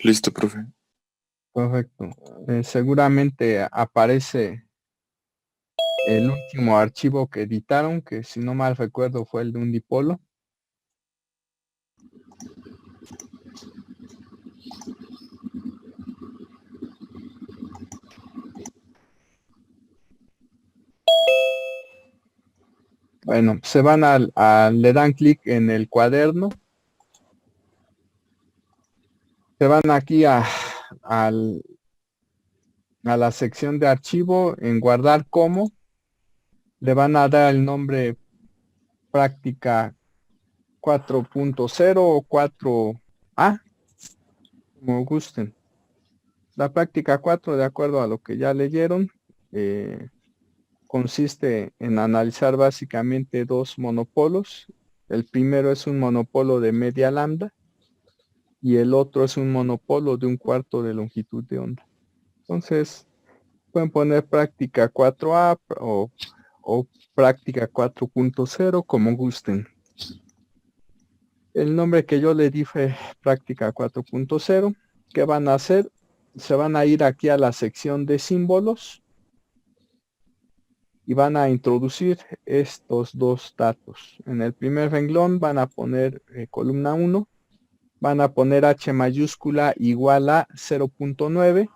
Listo, profe. Perfecto. Seguramente aparece el último archivo que editaron, que si no mal recuerdo fue el de un dipolo. Bueno, se van le dan clic en el cuaderno, se van aquí a la sección de archivo, en guardar como, le van a dar el nombre práctica 4.0 o 4A, como gusten. La práctica 4, de acuerdo a lo que ya leyeron, consiste en analizar básicamente dos monopolos. El primero es un monopolo de media lambda y el otro es un monopolo de un cuarto de longitud de onda. Entonces, pueden poner práctica 4A o práctica 4.0 como gusten. El nombre que yo le di fue práctica 4.0. ¿Qué van a hacer? Se van a ir aquí a la sección de símbolos y van a introducir estos dos datos. En el primer renglón van a poner columna 1, van a poner H mayúscula igual a 0.9.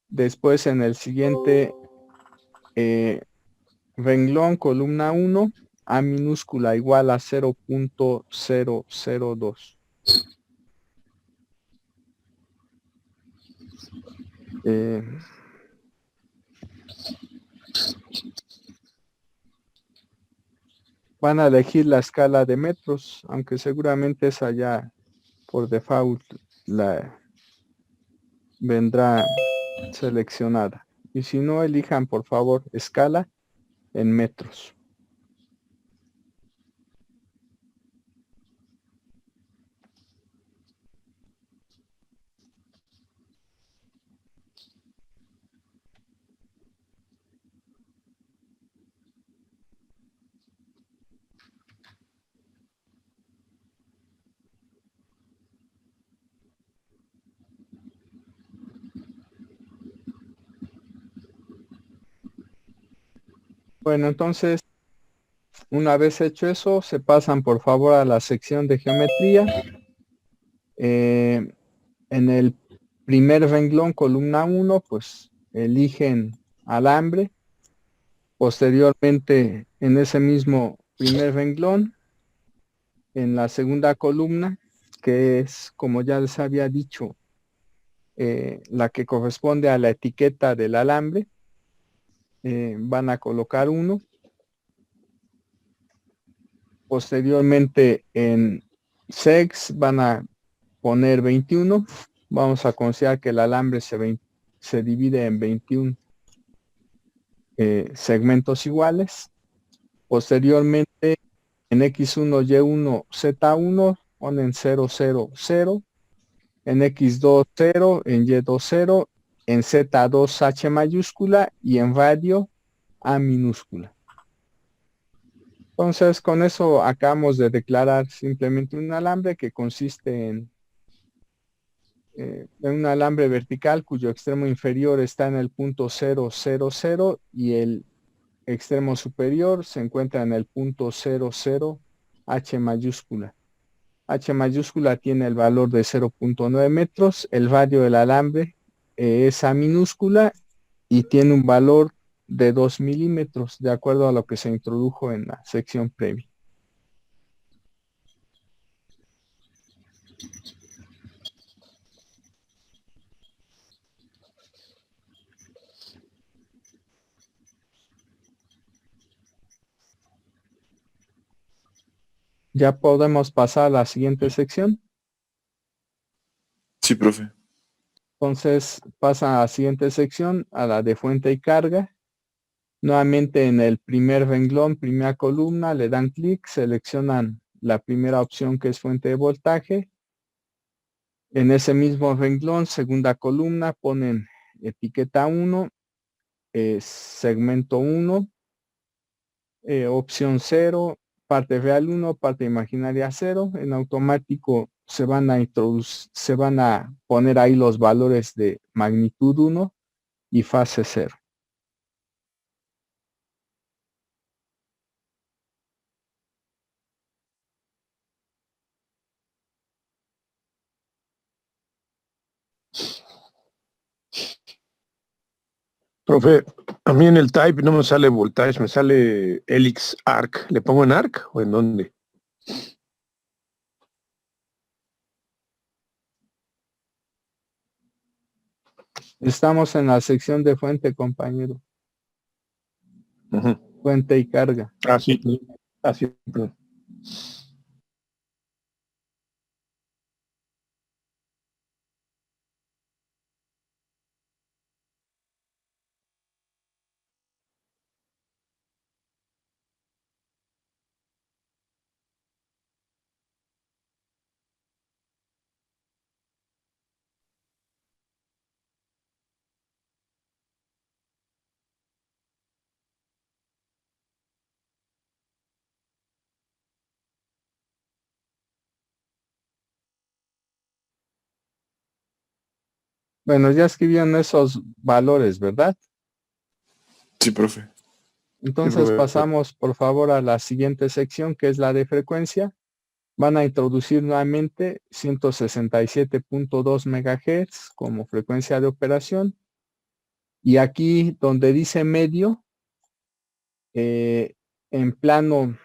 Después en el siguiente renglón, columna 1, A minúscula igual a 0.002. Van a elegir la escala de metros, aunque seguramente esa ya por default la vendrá seleccionada. Y si no, elijan por favor escala en metros. Bueno, entonces, una vez hecho eso, se pasan por favor a la sección de geometría. En el primer renglón, columna 1, pues eligen alambre. Posteriormente, en ese mismo primer renglón, en la segunda columna, que es, como ya les había dicho, la que corresponde a la etiqueta del alambre, van a colocar 1. Posteriormente en sex van a poner 21. Vamos a considerar que el alambre se divide en 21 segmentos iguales. Posteriormente en X1, Y1, Z1 ponen 0, 0, 0. En X2, 0. En Y2, 0. En Z2, H mayúscula. Y en radio, A minúscula. Entonces, con eso acabamos de declarar simplemente un alambre que consiste en un alambre vertical cuyo extremo inferior está en el punto 0, 0, 0 y el extremo superior se encuentra en el punto 0, 0, H mayúscula. H mayúscula tiene el valor de 0.9 metros, el radio del alambre es A minúscula y tiene un valor de 2 milímetros, de acuerdo a lo que se introdujo en la sección previa. Ya podemos pasar a la siguiente sección. Sí, profe. Entonces pasa a la siguiente sección, a la de fuente y carga. Nuevamente en el primer renglón, primera columna, le dan clic, seleccionan la primera opción que es fuente de voltaje. En ese mismo renglón, segunda columna, ponen etiqueta 1, segmento 1, opción 0, parte real 1, parte imaginaria 0. En automático se van a poner ahí los valores de magnitud 1 y fase 0. Profe, a mí en el type no me sale voltage, me sale helix arc. ¿Le pongo en arc o en dónde? Estamos en la sección de fuente, compañero. Fuente y carga. Ah, sí. Ah, sí. Bueno, ya escribieron esos valores, ¿verdad? Sí, profe. Entonces profe. pasamos, por favor, a la siguiente sección, que es la de frecuencia. Van a introducir nuevamente 167.2 MHz como frecuencia de operación. Y aquí donde dice medio, en plano,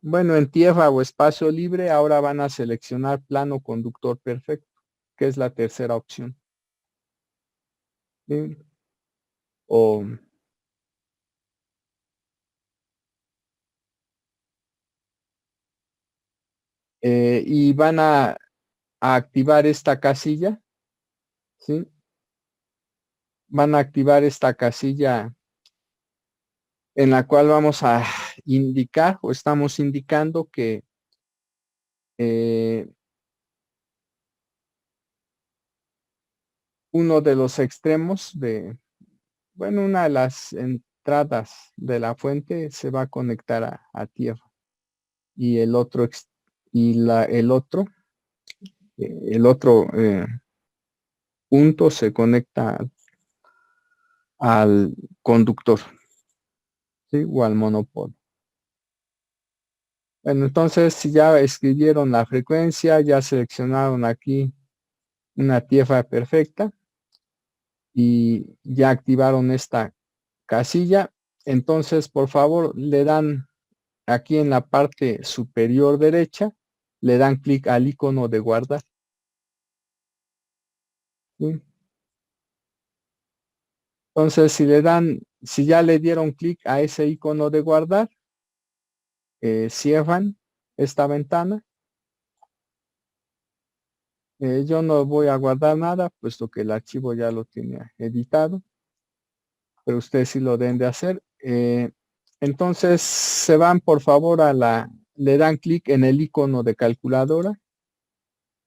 bueno, en tierra o espacio libre, ahora van a seleccionar plano conductor perfecto, que es la tercera opción. ¿Sí? Y van a activar esta casilla, ¿sí? Van a activar esta casilla en la cual vamos a indicar o estamos indicando que uno de los extremos de, bueno, una de las entradas de la fuente se va a conectar a tierra y el otro el otro punto se conecta al conductor, ¿sí? O al monopolo. Bueno, entonces si ya escribieron la frecuencia, ya seleccionaron aquí una tierra perfecta y ya activaron esta casilla, entonces por favor le dan aquí en la parte superior derecha, le dan clic al icono de guardar. ¿Sí? Entonces si ya le dieron clic a ese icono de guardar, cierran esta ventana. Yo no voy a guardar nada, puesto que el archivo ya lo tenía editado, pero ustedes sí lo deben de hacer. Entonces se van por favor le dan clic en el icono de calculadora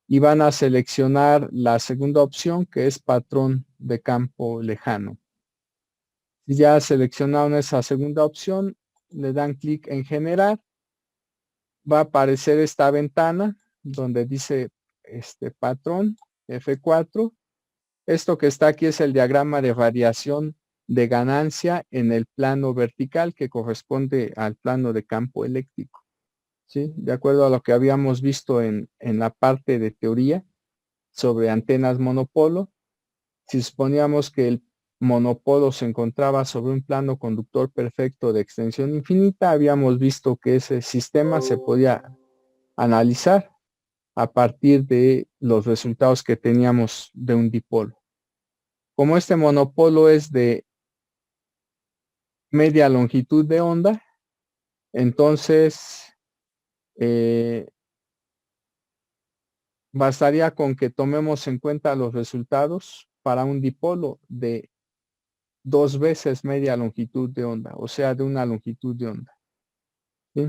y van a seleccionar la segunda opción, que es patrón de campo lejano. Si ya seleccionaron esa segunda opción, le dan clic en generar. Va a aparecer esta ventana donde dice patrón F4. Esto que está aquí es el diagrama de variación de ganancia en el plano vertical que corresponde al plano de campo eléctrico. ¿Sí? De acuerdo a lo que habíamos visto en la parte de teoría sobre antenas monopolo, si suponíamos que el monopolo se encontraba sobre un plano conductor perfecto de extensión infinita, habíamos visto que ese sistema se podía analizar a partir de los resultados que teníamos de un dipolo. Como este monopolo es de media longitud de onda, entonces bastaría con que tomemos en cuenta los resultados para un dipolo de 2 veces media longitud de onda, o sea, de una longitud de onda. ¿Sí?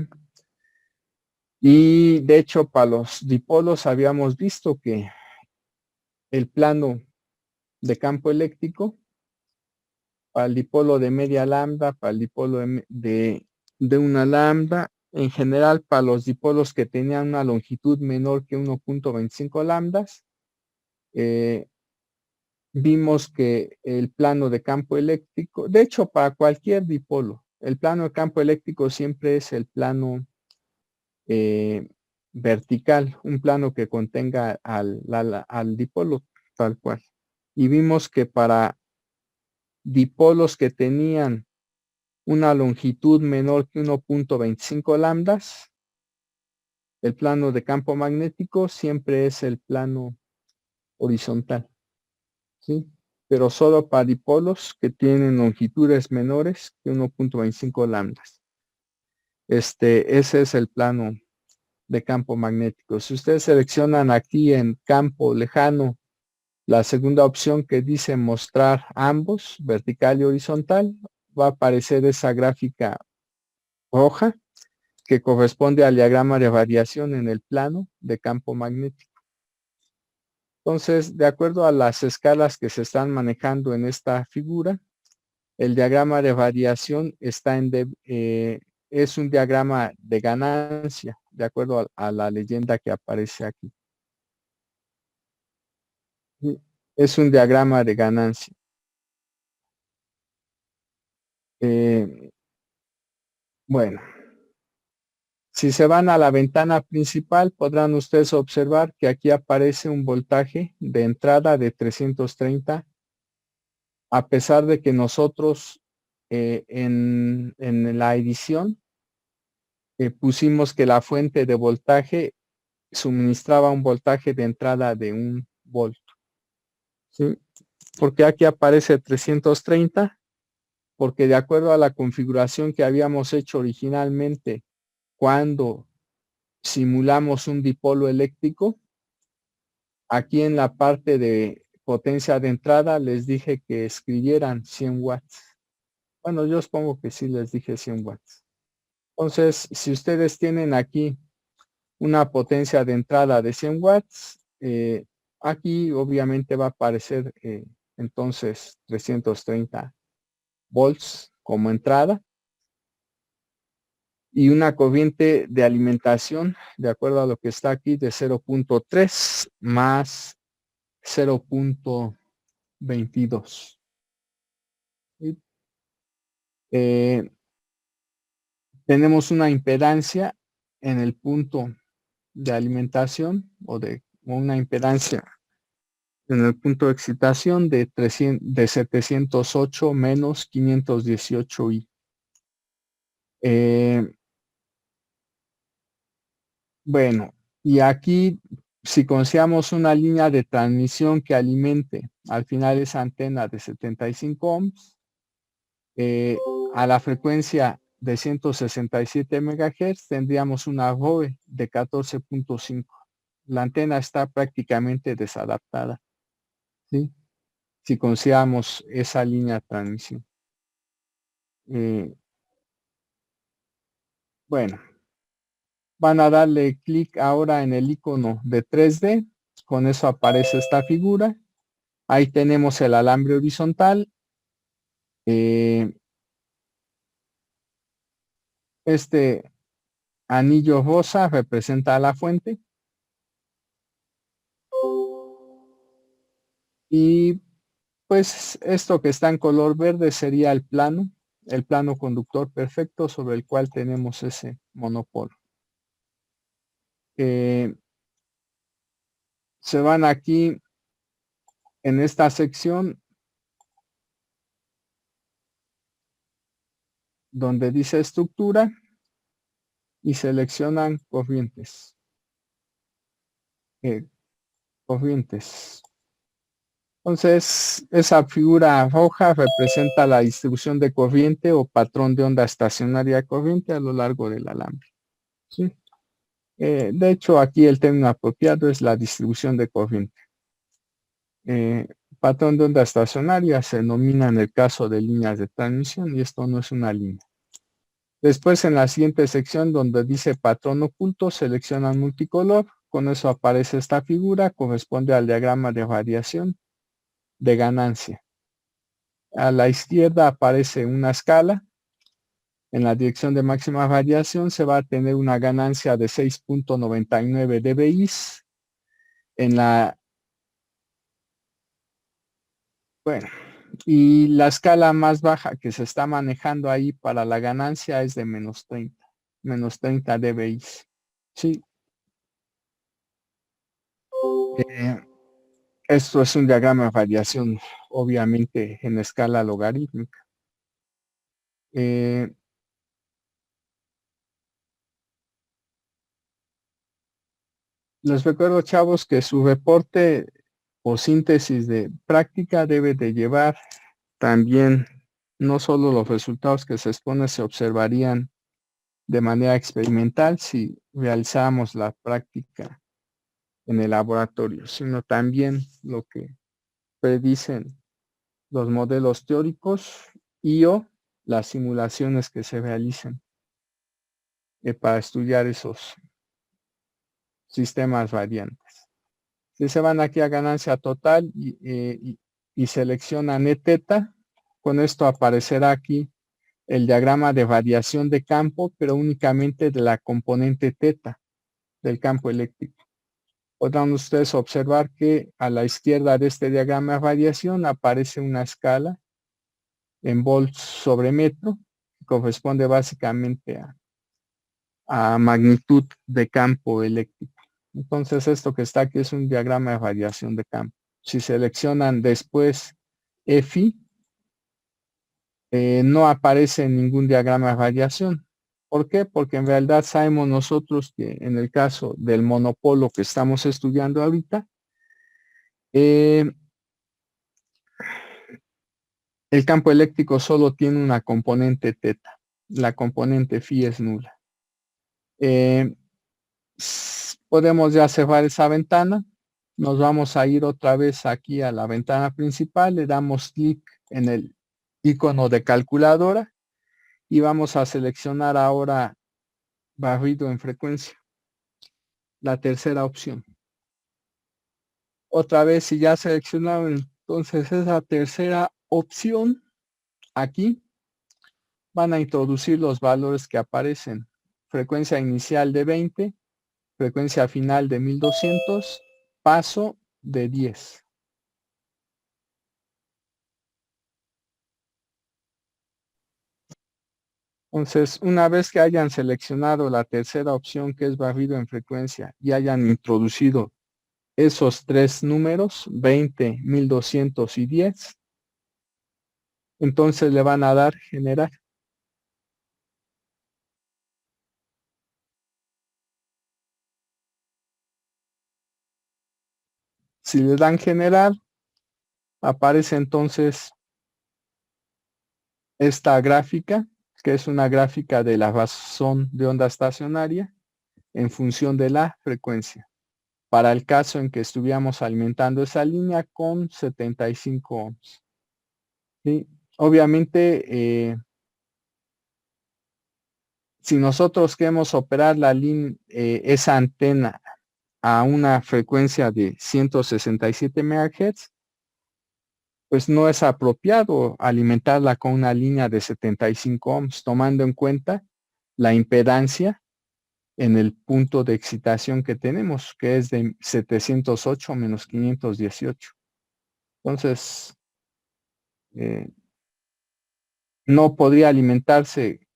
Y de hecho, para los dipolos habíamos visto que el plano de campo eléctrico, para el dipolo de media lambda, para el dipolo de una lambda, en general para los dipolos que tenían una longitud menor que 1.25 lambdas, vimos que el plano de campo eléctrico, de hecho para cualquier dipolo, el plano de campo eléctrico siempre es el plano vertical, un plano que contenga al dipolo tal cual. Y vimos que para dipolos que tenían una longitud menor que 1.25 lambdas, el plano de campo magnético siempre es el plano horizontal, ¿sí? Pero solo para dipolos que tienen longitudes menores que 1.25 lambdas. Ese es el plano de campo magnético. Si ustedes seleccionan aquí en campo lejano la segunda opción que dice mostrar ambos, vertical y horizontal, va a aparecer esa gráfica roja que corresponde al diagrama de variación en el plano de campo magnético. Entonces, de acuerdo a las escalas que se están manejando en esta figura, el diagrama de variación está es un diagrama de ganancia, de acuerdo a la leyenda que aparece aquí. Es un diagrama de ganancia. Bueno, si se van a la ventana principal, podrán ustedes observar que aquí aparece un voltaje de entrada de 330, a pesar de que nosotros en la edición pusimos que la fuente de voltaje suministraba un voltaje de entrada de 1 volt. ¿Sí? Porque aquí aparece 330, porque de acuerdo a la configuración que habíamos hecho originalmente cuando simulamos un dipolo eléctrico, aquí en la parte de potencia de entrada les dije que escribieran 100 watts. Bueno, yo supongo que sí les dije 100 watts. Entonces, si ustedes tienen aquí una potencia de entrada de 100 watts, aquí obviamente va a aparecer entonces 330 volts como entrada y una corriente de alimentación, de acuerdo a lo que está aquí, de 0.3 más 0.22. Tenemos una impedancia en el punto de alimentación o una impedancia en el punto de excitación de 708 menos 518 I. Bueno, y aquí si consideramos una línea de transmisión que alimente al final esa antena de 75 ohms a la frecuencia de 167 MHz, tendríamos una ROE de 14.5. La antena está prácticamente desadaptada, ¿sí? Si consideramos esa línea de transmisión. Bueno, van a darle clic ahora en el icono de 3D. Con eso aparece esta figura. Ahí tenemos el alambre horizontal. Este anillo rosa representa la fuente. Y pues esto que está en color verde sería el plano conductor perfecto sobre el cual tenemos ese monopolo. Se van aquí en esta sección donde dice estructura y seleccionan corrientes. Corrientes. Entonces, esa figura roja representa la distribución de corriente o patrón de onda estacionaria de corriente a lo largo del alambre. ¿Sí? De hecho, aquí el término apropiado es la distribución de corriente. Patrón de onda estacionaria se denomina en el caso de líneas de transmisión y esto no es una línea. Después en la siguiente sección donde dice patrón oculto, seleccionan multicolor. Con eso aparece esta figura, corresponde al diagrama de variación de ganancia. A la izquierda aparece una escala en la dirección de máxima variación se va a tener una ganancia de 6.99 dBi. En la, bueno, y la escala más baja que se está manejando ahí para la ganancia es de menos 30 dBi. Sí. Esto es un diagrama de variación, obviamente en escala logarítmica. Les recuerdo, chavos, que su reporte o síntesis de práctica debe de llevar también no solo los resultados que se exponen se observarían de manera experimental si realizamos la práctica en el laboratorio, sino también lo que predicen los modelos teóricos y o las simulaciones que se realicen para estudiar esos sistemas variantes. Si se van aquí a ganancia total y seleccionan Eθ, con esto aparecerá aquí el diagrama de variación de campo, pero únicamente de la componente θ del campo eléctrico. Podrán ustedes observar que a la izquierda de este diagrama de variación aparece una escala en volts sobre metro, que corresponde básicamente a magnitud de campo eléctrico. Entonces esto que está aquí es un diagrama de variación de campo. Si seleccionan después EFI, no aparece ningún diagrama de variación. ¿Por qué? Porque en realidad sabemos nosotros que en el caso del monopolo que estamos estudiando ahorita, el campo eléctrico solo tiene una componente θ. La componente phi es nula. Podemos ya cerrar esa ventana. Nos vamos a ir otra vez aquí a la ventana principal. Le damos clic en el icono de calculadora y vamos a seleccionar ahora barrido en frecuencia. La tercera opción. Otra vez, si ya seleccionaron entonces esa tercera opción, aquí van a introducir los valores que aparecen. Frecuencia inicial de 20, frecuencia final de 1200, paso de 10. Entonces, una vez que hayan seleccionado la tercera opción, que es barrido en frecuencia, y hayan introducido esos tres números, 20, 1200 y 10, entonces le van a dar generar. Si le dan generar, aparece entonces esta gráfica, que es una gráfica de la razón de onda estacionaria en función de la frecuencia. Para el caso en que estuviéramos alimentando esa línea con 75 ohms. ¿Sí? Obviamente, si nosotros queremos operar esa antena a una frecuencia de 167 MHz, pues no es apropiado alimentarla con una línea de 75 ohms, tomando en cuenta la impedancia en el punto de excitación que tenemos, que es de 708 menos 518. Entonces, no podría alimentarse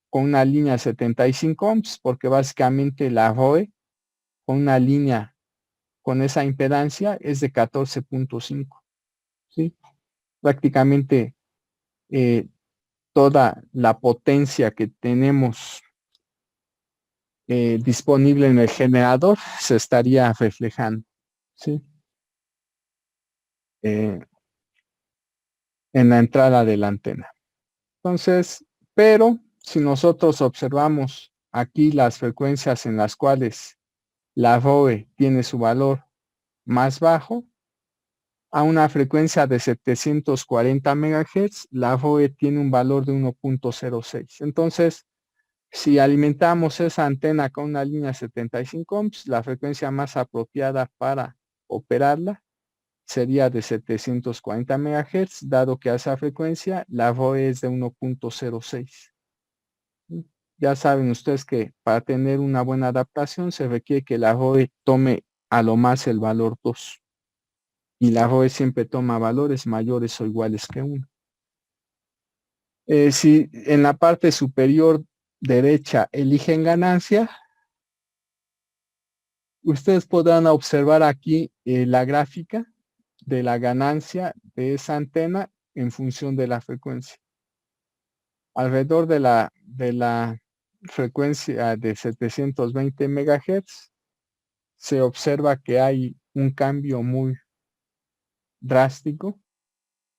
con una línea 75 ohms, porque básicamente la ROE con una línea con esa impedancia es de 14.5. ¿Sí? Prácticamente toda la potencia que tenemos disponible en el generador se estaría reflejando. ¿Sí? En la entrada de la antena. Entonces, pero si nosotros observamos aquí las frecuencias en las cuales la ROE tiene su valor más bajo, a una frecuencia de 740 MHz, la ROE tiene un valor de 1.06. Entonces, si alimentamos esa antena con una línea 75 ohms, la frecuencia más apropiada para operarla sería de 740 MHz, dado que a esa frecuencia la ROE es de 1.06. Ya saben ustedes que para tener una buena adaptación se requiere que la ROE tome a lo más el valor 2. Y la ROE siempre toma valores mayores o iguales que 1. Si en la parte superior derecha eligen ganancia, ustedes podrán observar aquí la gráfica de la ganancia de esa antena en función de la frecuencia. Alrededor de la frecuencia de 720 MHz se observa que hay un cambio muy drástico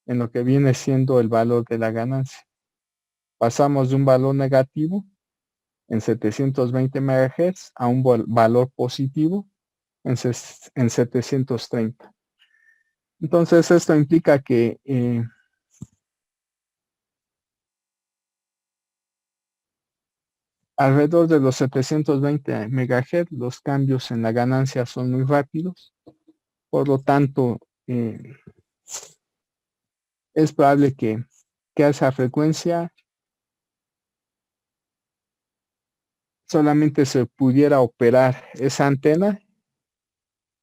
en lo que viene siendo el valor de la ganancia. Pasamos de un valor negativo en 720 MHz a un valor positivo en 730. Entonces esto implica que alrededor de los 720 MHz los cambios en la ganancia son muy rápidos. Por lo tanto, es probable que a esa frecuencia solamente se pudiera operar esa antena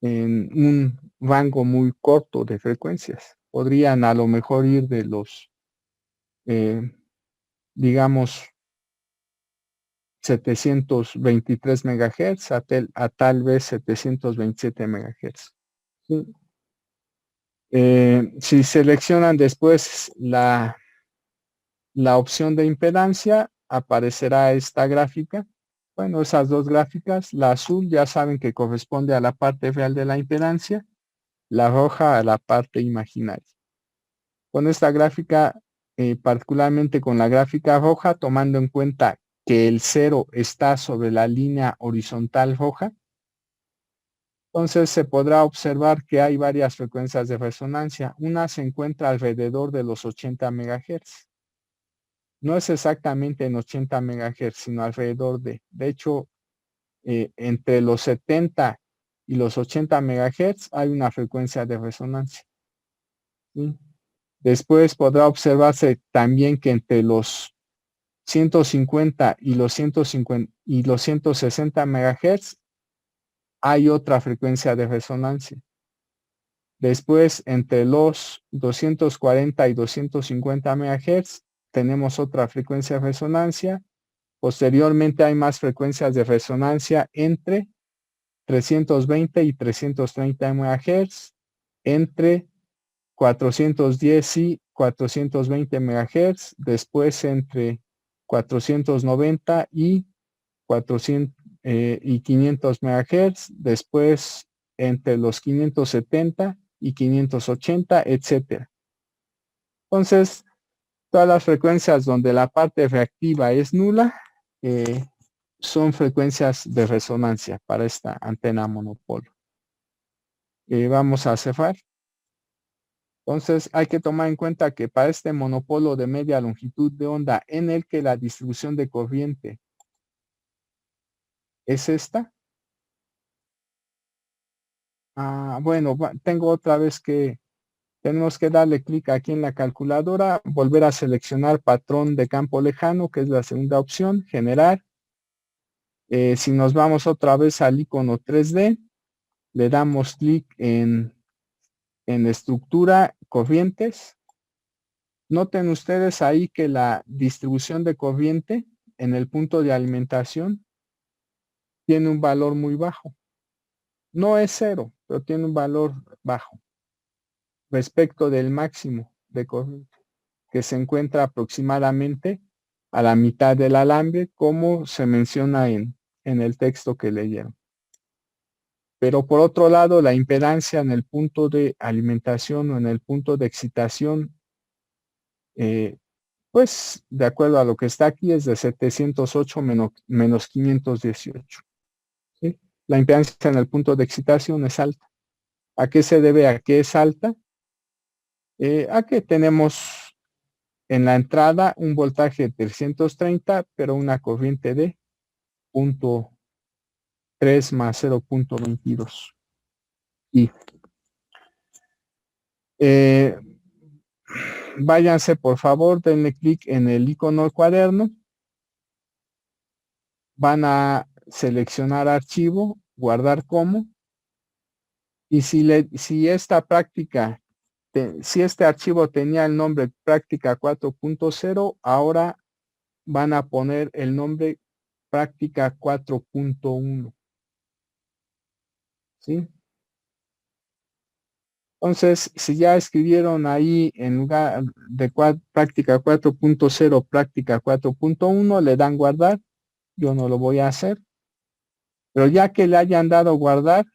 en un rango muy corto de frecuencias. Podrían a lo mejor ir de los, digamos, 723 MHz a tal vez 727 MHz. ¿Sí? Si seleccionan después la opción de impedancia, aparecerá esta gráfica. Bueno, esas dos gráficas, la azul ya saben que corresponde a la parte real de la impedancia, la roja a la parte imaginaria. Con esta gráfica, particularmente con la gráfica roja, tomando en cuenta que el 0 está sobre la línea horizontal roja, entonces se podrá observar que hay varias frecuencias de resonancia. Una se encuentra alrededor de los 80 MHz. No es exactamente en 80 MHz, sino alrededor de. De hecho, entre los 70 y los 80 MHz hay una frecuencia de resonancia. ¿Sí? Después podrá observarse también que entre los 150 y los 160 MHz hay otra frecuencia de resonancia. Después, entre los 240 y 250 MHz tenemos otra frecuencia de resonancia. Posteriormente hay más frecuencias de resonancia entre 320 y 330 MHz, entre 410 y 420 MHz, después entre 490 y 500 MHz, después entre los 570 y 580, etcétera. Entonces, todas las frecuencias donde la parte reactiva es nula, son frecuencias de resonancia para esta antena monopolo. Vamos a cerrar. Entonces hay que tomar en cuenta que para este monopolo de media longitud de onda en el que la distribución de corriente es esta. Bueno, tengo otra vez que tenemos que darle clic aquí en la calculadora, volver a seleccionar patrón de campo lejano, que es la segunda opción, generar. Si nos vamos otra vez al icono 3D, le damos clic en estructura, corrientes. Noten ustedes ahí que la distribución de corriente en el punto de alimentación tiene un valor muy bajo. No es 0, pero tiene un valor bajo respecto del máximo de corriente, que se encuentra aproximadamente a la mitad del alambre, como se menciona en el texto que leyeron. Pero por otro lado, la impedancia en el punto de alimentación o en el punto de excitación, pues de acuerdo a lo que está aquí, es de 708 menos 518. ¿Sí? La impedancia en el punto de excitación es alta. ¿A qué se debe a que es alta? A que tenemos en la entrada un voltaje de 330, pero una corriente de 0.3 más 0.22. Y váyanse por favor, denle clic en el icono cuaderno van a seleccionar archivo, guardar como, y si esta práctica, si este archivo tenía el nombre práctica 4.0, ahora van a poner el nombre práctica 4.1. ¿Sí? Entonces, si ya escribieron ahí en lugar de práctica 4.0, práctica 4.1, le dan guardar. Yo no lo voy a hacer. Pero ya que le hayan dado guardar,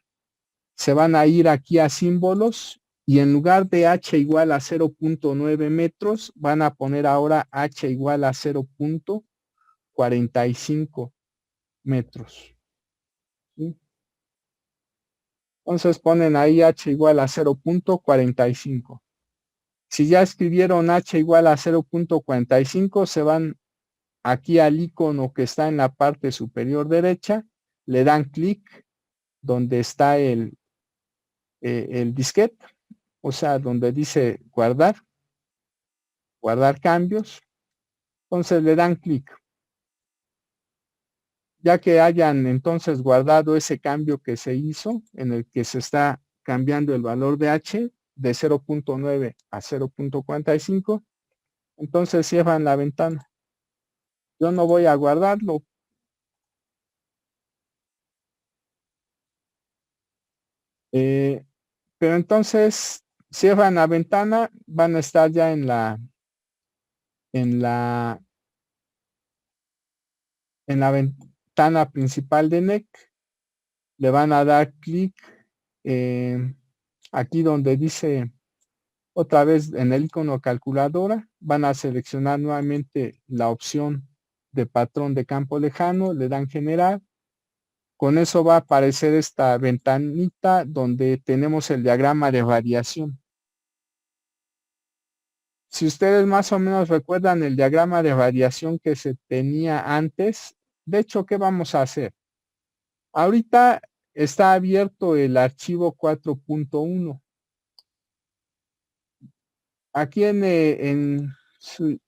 se van a ir aquí a símbolos y en lugar de h igual a 0.9 metros, van a poner ahora h igual a 0.45 metros. ¿Sí? Entonces ponen ahí h igual a 0.45. Si ya escribieron h igual a 0.45, se van aquí al icono que está en la parte superior derecha, le dan clic donde está el disquete, o sea, donde dice guardar cambios. Entonces le dan clic. Ya que hayan entonces guardado ese cambio que se hizo, en el que se está cambiando el valor de h de 0.9 a 0.45, entonces cierran la ventana. Yo no voy a guardarlo. Pero entonces cierran la ventana, van a estar ya en la ventana principal de NEC. Le van a dar clic aquí donde dice otra vez en el icono calculadora, van a seleccionar nuevamente la opción de patrón de campo lejano, le dan generar. Con eso va a aparecer esta ventanita donde tenemos el diagrama de variación. Si ustedes más o menos recuerdan el diagrama de variación que se tenía antes, de hecho, ¿qué vamos a hacer? Ahorita está abierto el archivo 4.1. Aquí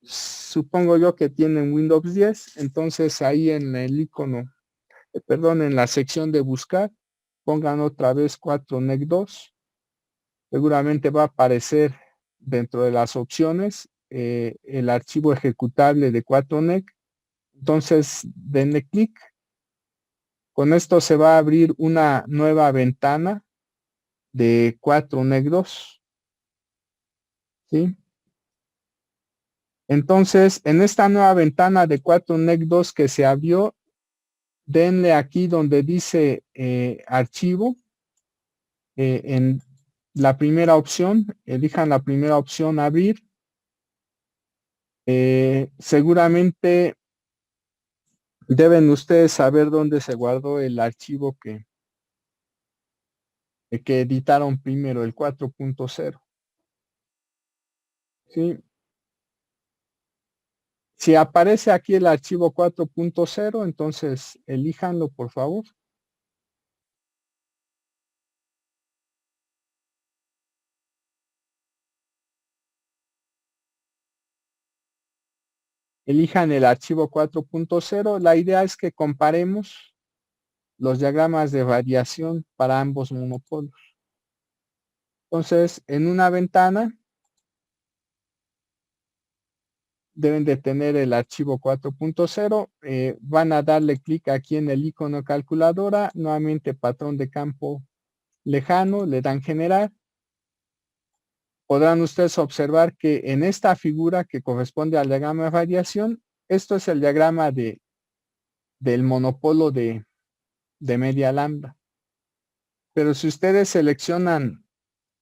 supongo yo que tienen Windows 10, entonces ahí en el icono, perdón, en la sección de buscar, pongan otra vez 4NEC 2. Seguramente va a aparecer dentro de las opciones el archivo ejecutable de 4NEC. Entonces, denle clic. Con esto se va a abrir una nueva ventana de 4NEC 2. ¿Sí? Entonces, en esta nueva ventana de 4NEC 2 que se abrió, denle aquí donde dice archivo. En la primera opción, elijan la primera opción, abrir. Seguramente deben ustedes saber dónde se guardó el archivo que editaron primero, el 4.0. ¿Sí? Si aparece aquí el archivo 4.0, entonces elíjanlo, por favor. Elijan el archivo 4.0. La idea es que comparemos los diagramas de variación para ambos monopolos. Entonces, en una ventana deben de tener el archivo 4.0. Van a darle clic aquí en el icono calculadora, nuevamente patrón de campo lejano, le dan generar. Podrán ustedes observar que en esta figura que corresponde al diagrama de variación, esto es el diagrama del monopolo de media lambda. Pero si ustedes seleccionan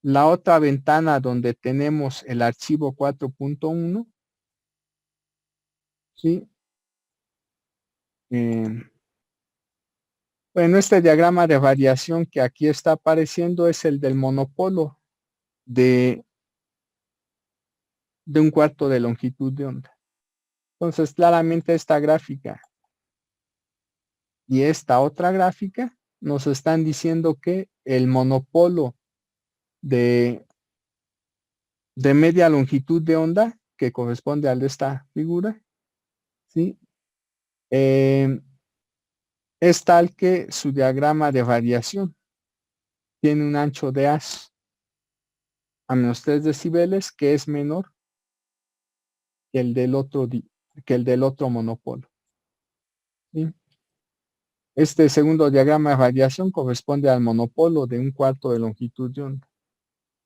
la otra ventana donde tenemos el archivo 4.1, ¿sí? Bueno, este diagrama de variación que aquí está apareciendo es el del monopolo de un cuarto de longitud de onda. Entonces, claramente esta gráfica y esta otra gráfica nos están diciendo que el monopolo de media longitud de onda, que corresponde al de esta figura, ¿sí? es tal que su diagrama de variación tiene un ancho de haz a menos 3 decibeles que es menor que el del otro monopolo. ¿Sí? Este segundo diagrama de variación corresponde al monopolo de 1/4 de longitud de onda.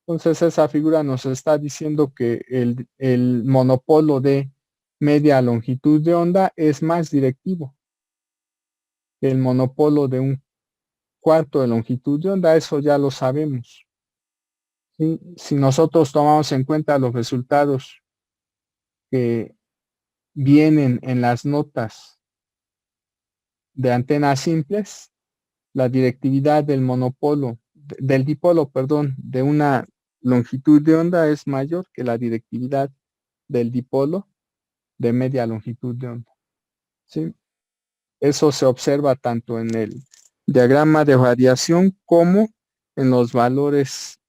Entonces esa figura nos está diciendo que el monopolo de media longitud de onda es más directivo que el monopolo de 1/4 de longitud de onda. Eso ya lo sabemos. ¿Sí? Si nosotros tomamos en cuenta los resultados que vienen en las notas de antenas simples, la directividad del del dipolo, perdón, de una longitud de onda es mayor que la directividad del dipolo de media longitud de onda. ¿Sí? Eso se observa tanto en el diagrama de radiación como en los valores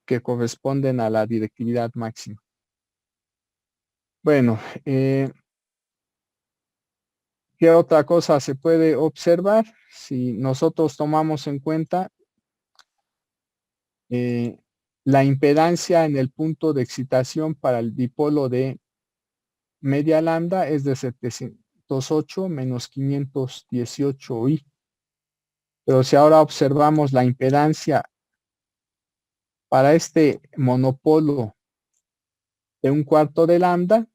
que corresponden a la directividad máxima. Bueno, ¿qué otra cosa se puede observar? Si nosotros tomamos en cuenta la impedancia en el punto de excitación para el dipolo de media lambda es de 708 menos 518 I. Pero si ahora observamos la impedancia para este monopolo de 1/4 de lambda,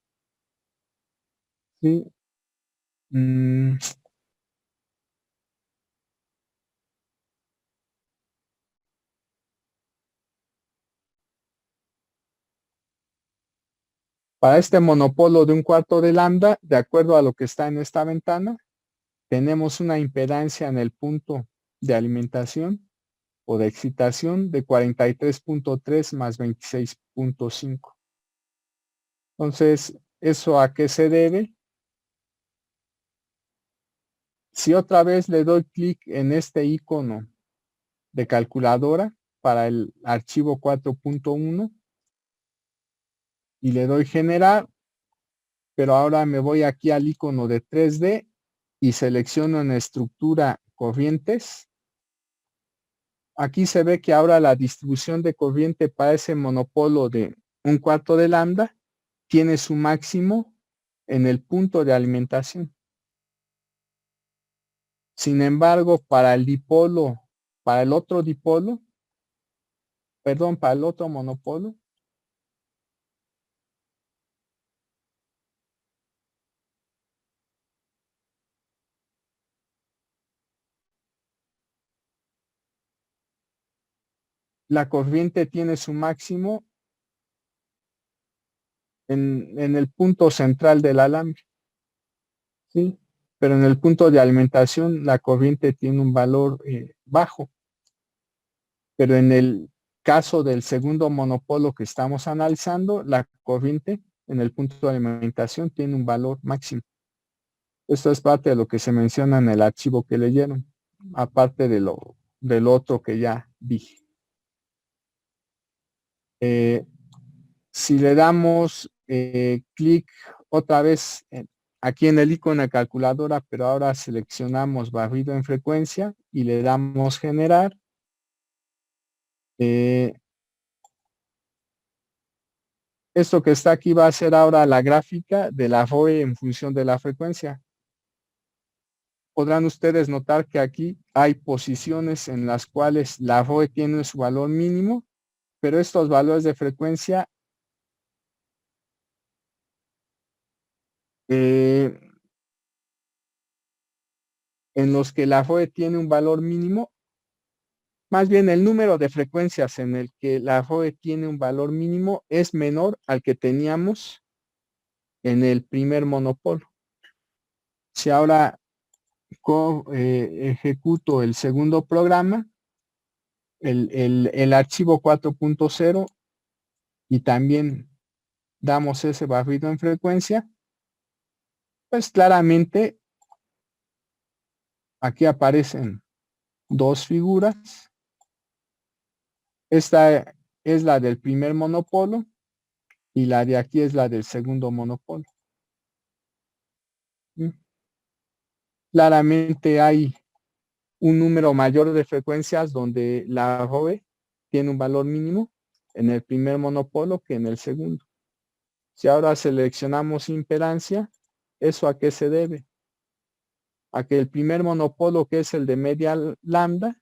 ¿sí? Para este monopolo de 1/4 de lambda, de acuerdo a lo que está en esta ventana, tenemos una impedancia en el punto de alimentación o de excitación de 43.3 más 26.5. Entonces, ¿eso a qué se debe? Si otra vez le doy clic en este icono de calculadora para el archivo 4.1 y le doy generar, pero ahora me voy aquí al icono de 3D y selecciono en estructura corrientes. Aquí se ve que ahora la distribución de corriente para ese monopolo de 1/4 de lambda tiene su máximo en el punto de alimentación. Sin embargo, para el dipolo, para el otro dipolo, perdón, para el otro monopolo, la corriente tiene su máximo en el punto central del alambre, ¿sí? Pero en el punto de alimentación la corriente tiene un valor bajo. Pero en el caso del segundo monopolo que estamos analizando, la corriente en el punto de alimentación tiene un valor máximo. Esto es parte de lo que se menciona en el archivo que leyeron, aparte de del otro que ya dije. Si le damos clic otra vez aquí en el icono de calculadora, pero ahora seleccionamos barrido en frecuencia y le damos generar, esto que está aquí va a ser ahora la gráfica de la ROE en función de la frecuencia. Podrán ustedes notar que aquí hay posiciones en las cuales la ROE tiene su valor mínimo, pero estos valores de frecuencia en los que la ROE tiene un valor mínimo, más bien el número de frecuencias en el que la ROE tiene un valor mínimo es menor al que teníamos en el primer monopolo. Si ahora ejecuto el segundo programa, el archivo 4.0 y también damos ese barrido en frecuencia, pues claramente aquí aparecen dos figuras. Esta es la del primer monopolo y la de aquí es la del segundo monopolo. Claramente hay un número mayor de frecuencias donde la ROE tiene un valor mínimo en el primer monopolo que en el segundo. Si ahora seleccionamos impedancia, ¿eso a qué se debe? A que el primer monopolo, que es el de media lambda,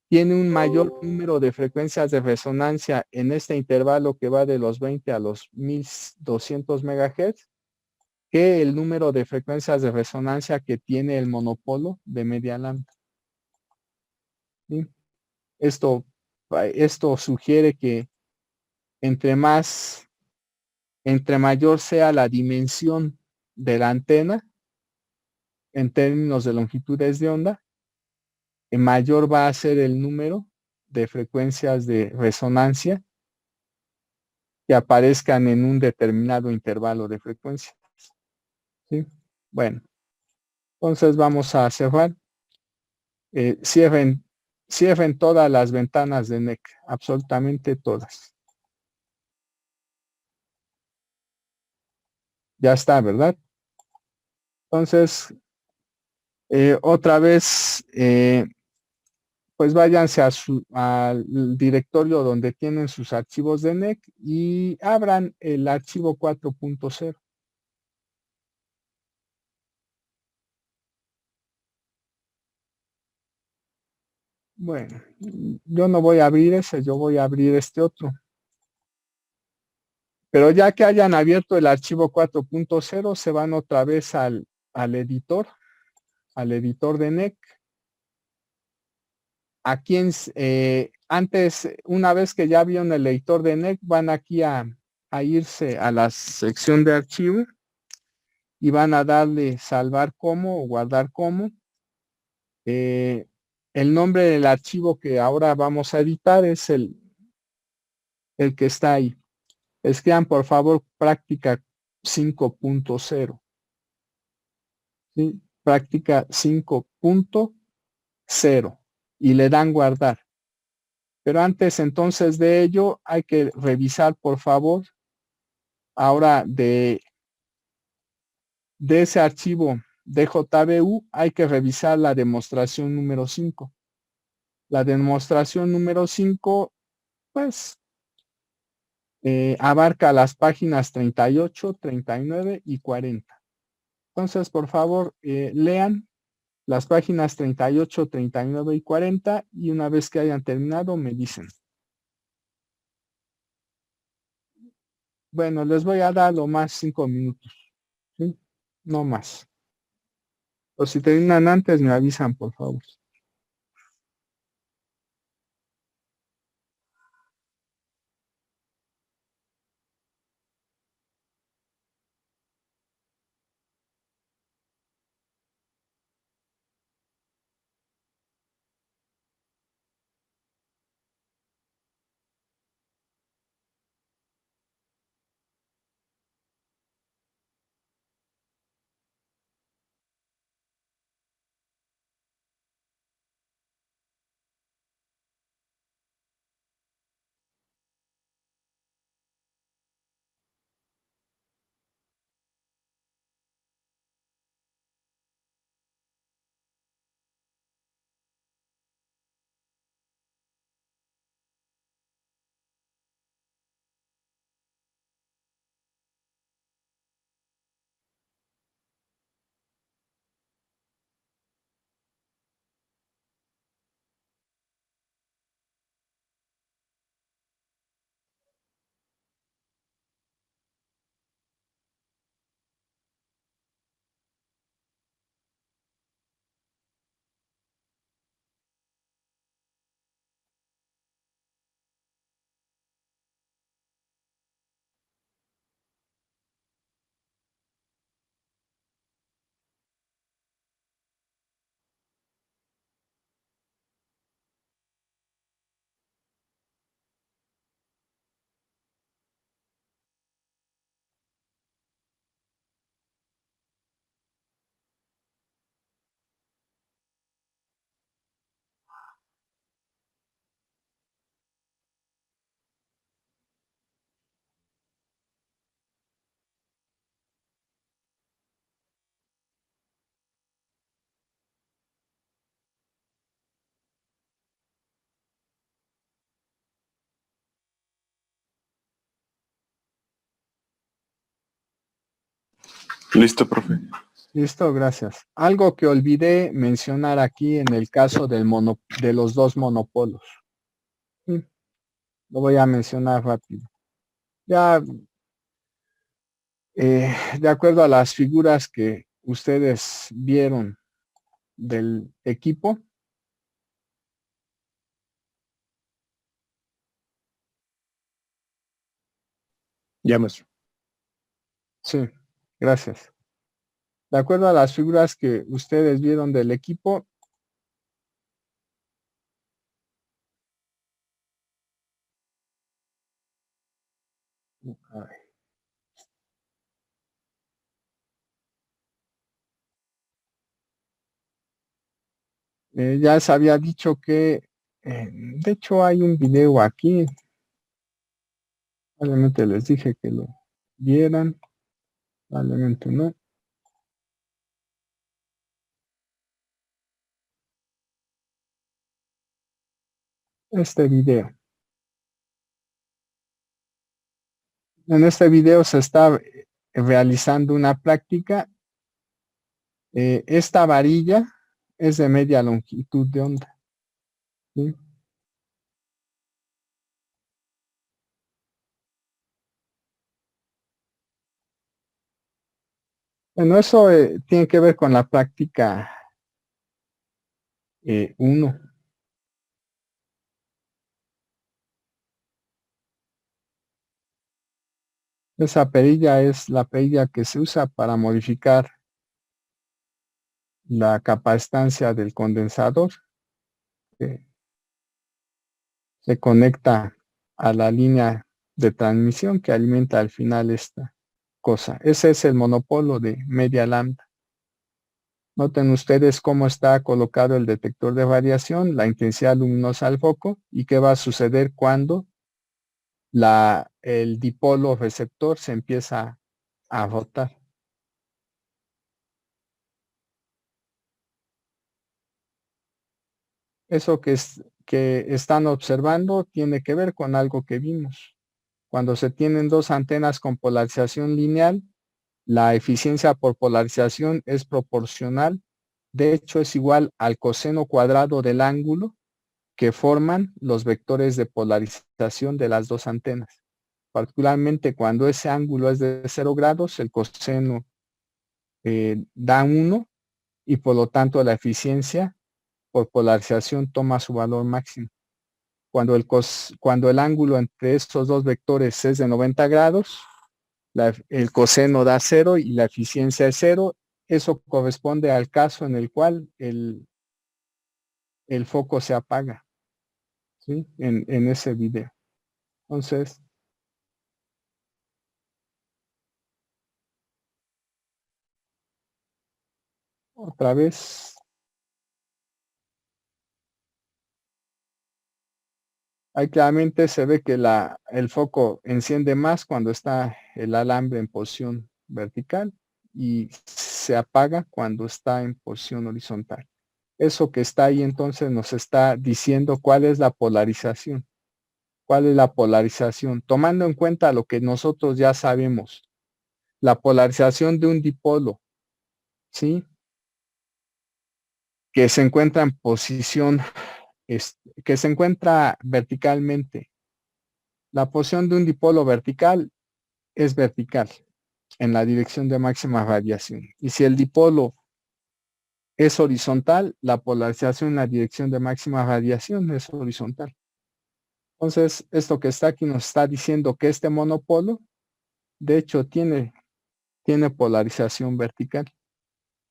tiene un mayor número de frecuencias de resonancia en este intervalo que va de los 20 a los 1200 MHz que el número de frecuencias de resonancia que tiene el monopolo de media lambda. ¿Sí? Esto sugiere que entre mayor sea la dimensión de la antena en términos de longitudes de onda, mayor va a ser el número de frecuencias de resonancia que aparezcan en un determinado intervalo de frecuencia. ¿Sí? Bueno, entonces vamos a cerrar. Cierren todas las ventanas de NEC, absolutamente todas. Ya está, ¿verdad? Entonces, otra vez, pues váyanse al directorio donde tienen sus archivos de NEC y abran el archivo 4.0. Bueno, yo no voy a abrir ese, yo voy a abrir este otro. Pero ya que hayan abierto el archivo 4.0, se van otra vez al editor de NEC. Aquí antes, una vez que ya vieron el editor de NEC, van aquí a irse a la sección de archivo y van a darle salvar como o guardar como. El nombre del archivo que ahora vamos a editar es el que está ahí. Escriban por favor práctica 5.0. ¿Sí? Práctica 5.0 y le dan guardar. Pero antes entonces de ello hay que revisar por favor ahora de ese archivo DJBU hay que revisar la demostración número 5. La demostración número 5 pues abarca las páginas 38, 39 y 40. Entonces por favor lean las páginas 38, 39 y 40 y una vez que hayan terminado me dicen. Bueno, les voy a dar lo más 5 minutos, ¿sí? No más. O si terminan antes me avisan, por favor. Listo, profe. Listo, gracias. Algo que olvidé mencionar aquí en el caso de los dos monopolos. Sí, lo voy a mencionar rápido. Ya, de acuerdo a las figuras que ustedes vieron del equipo, Ya, maestro. sí, gracias. De acuerdo a las figuras que ustedes vieron del equipo, ay, ya les había dicho que, de hecho hay un video aquí, probablemente les dije que lo vieran, probablemente no. Este video. En este video se está realizando una práctica. Esta varilla es de media longitud de onda. ¿Sí? Bueno, eso tiene que ver con la práctica 1. Esa perilla es la perilla que se usa para modificar la capacitancia del condensador. Se conecta a la línea de transmisión que alimenta al final esta cosa. Ese es el monopolo de media lambda. Noten ustedes cómo está colocado el detector de variación, la intensidad luminosa al foco y qué va a suceder cuando el dipolo receptor se empieza a rotar. Eso que están observando tiene que ver con algo que vimos. Cuando se tienen dos antenas con polarización lineal, la eficiencia por polarización es proporcional. De hecho, es igual al coseno cuadrado del ángulo que forman los vectores de polarización de las dos antenas. Particularmente cuando ese ángulo es de 0 grados, el coseno da 1 y por lo tanto la eficiencia por polarización toma su valor máximo. Cuando el ángulo entre estos dos vectores es de 90 grados, el coseno da 0 y la eficiencia es 0. Eso corresponde al caso en el cual el foco se apaga, ¿sí? En ese video. Entonces, otra vez, ahí claramente se ve que el foco enciende más cuando está el alambre en posición vertical y se apaga cuando está en posición horizontal. Eso que está ahí entonces nos está diciendo cuál es la polarización. ¿Cuál es la polarización? Tomando en cuenta lo que nosotros ya sabemos. La polarización de un dipolo, ¿sí? Que se encuentra en posición, que se encuentra verticalmente. La posición de un dipolo vertical es vertical en la dirección de máxima radiación. Y si el dipolo es horizontal, la polarización en la dirección de máxima radiación es horizontal. Entonces, esto que está aquí nos está diciendo que este monopolo, de hecho, tiene polarización vertical.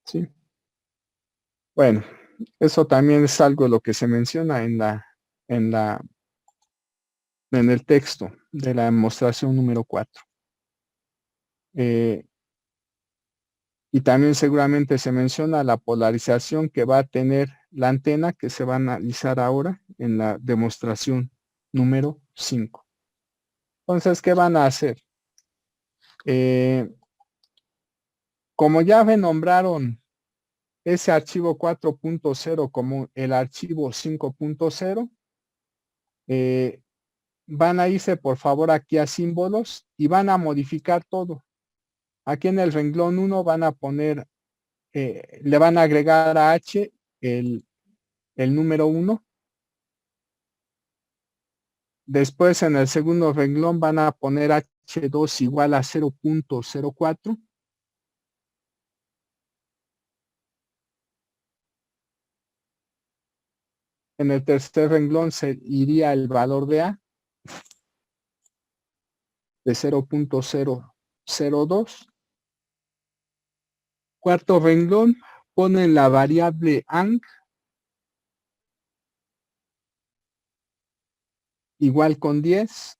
¿Sí? Bueno, eso también es algo de lo que se menciona en el texto de la demostración número 4. Y también seguramente se menciona la polarización que va a tener la antena que se va a analizar ahora en la demostración número 5. Entonces, ¿qué van a hacer? Como ya renombraron ese archivo 4.0 como el archivo 5.0, van a irse por favor aquí a símbolos y van a modificar todo. Aquí en el renglón 1 van a poner, le van a agregar a H el número 1. Después en el segundo renglón van a poner H2 igual a 0.04. En el tercer renglón se iría el valor de A de 0.002. Cuarto renglón ponen la variable ANG igual con 10.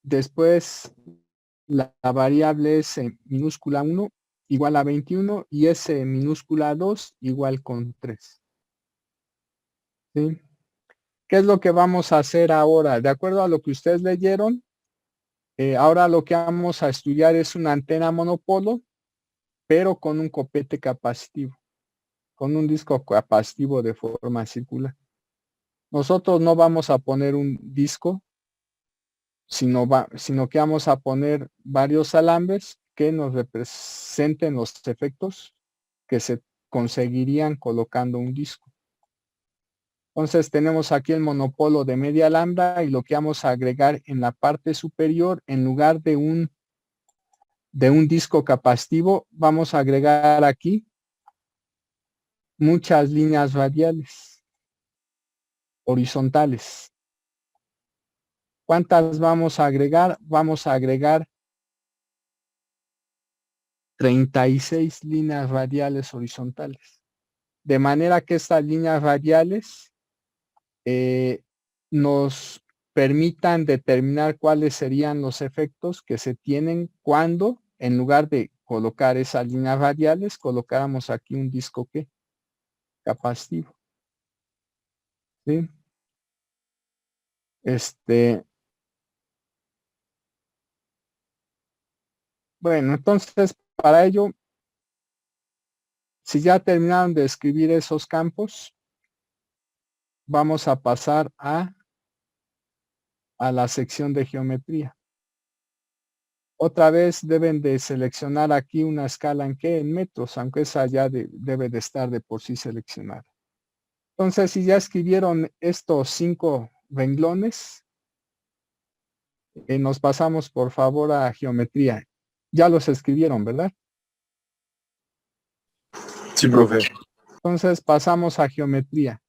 Después la variable S minúscula 1 igual a 21 y S minúscula 2 igual con 3. ¿Sí? ¿Qué es lo que vamos a hacer ahora? De acuerdo a lo que ustedes leyeron, ahora lo que vamos a estudiar es una antena monopolo, pero con un copete capacitivo, con un disco capacitivo de forma circular. Nosotros no vamos a poner un disco, sino que vamos a poner varios alambres que nos representen los efectos que se conseguirían colocando un disco. Entonces tenemos aquí el monopolo de media lambda y lo que vamos a agregar en la parte superior, en lugar de un disco capacitivo, vamos a agregar aquí muchas líneas radiales horizontales. ¿Cuántas vamos a agregar? Vamos a agregar 36 líneas radiales horizontales. De manera que estas líneas radiales nos permitan determinar cuáles serían los efectos que se tienen cuando, en lugar de colocar esas líneas radiales, colocáramos aquí un disco capacitivo. ¿Sí? Bueno, entonces para ello, si ya terminaron de escribir esos campos, vamos a pasar a la sección de geometría. Otra vez deben de seleccionar aquí una escala en metros, aunque esa ya debe de estar de por sí seleccionada. Entonces, si ya escribieron estos 5 renglones, nos pasamos por favor a geometría. Ya los escribieron, ¿verdad? Sí, profe. Entonces pasamos a geometría.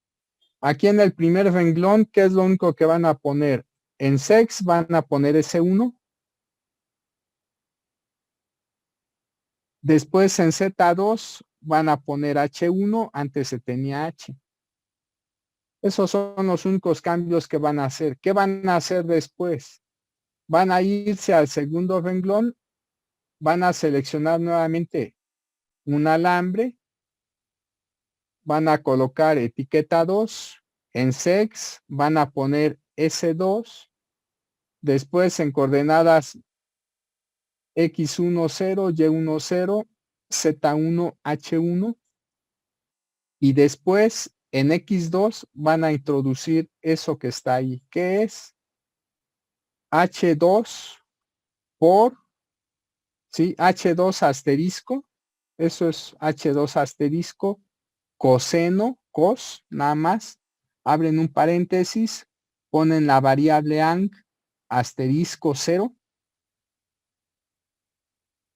Aquí en el primer renglón, ¿qué es lo único que van a poner? En sex van a poner S1. Después en Z2 van a poner H1, antes se tenía H. Esos son los únicos cambios que van a hacer. ¿Qué van a hacer después? Van a irse al segundo renglón, van a seleccionar nuevamente un alambre, van a colocar etiqueta 2, en sex van a poner S2, después en coordenadas X10, Y10, Z1, H1, y después en X2 van a introducir eso que está ahí, que es H2 por, ¿sí? H2 asterisco, eso es H2 asterisco, coseno, cos, nada más, abren un paréntesis, ponen la variable ang, asterisco 0,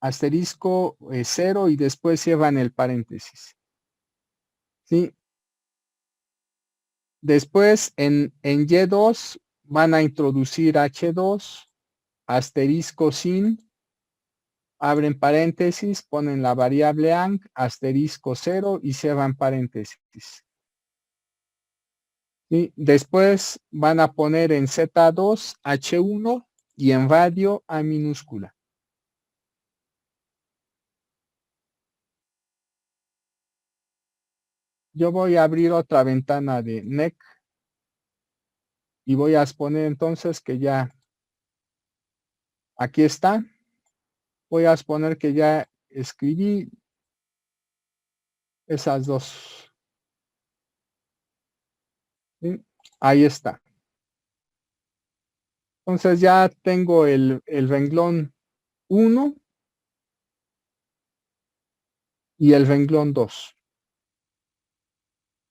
asterisco 0 y después cierran el paréntesis. ¿Sí? Después en Y2 van a introducir H2, asterisco sin, abren paréntesis, ponen la variable ang, asterisco 0 y cierran paréntesis. ¿Sí? Después van a poner en Z2 H1 y en radio A minúscula. Yo voy a abrir otra ventana de NEC y voy a exponer entonces que ya aquí está. Voy a exponer que ya escribí esas dos. ¿Sí? Ahí está. Entonces ya tengo el renglón 1 y el renglón 2.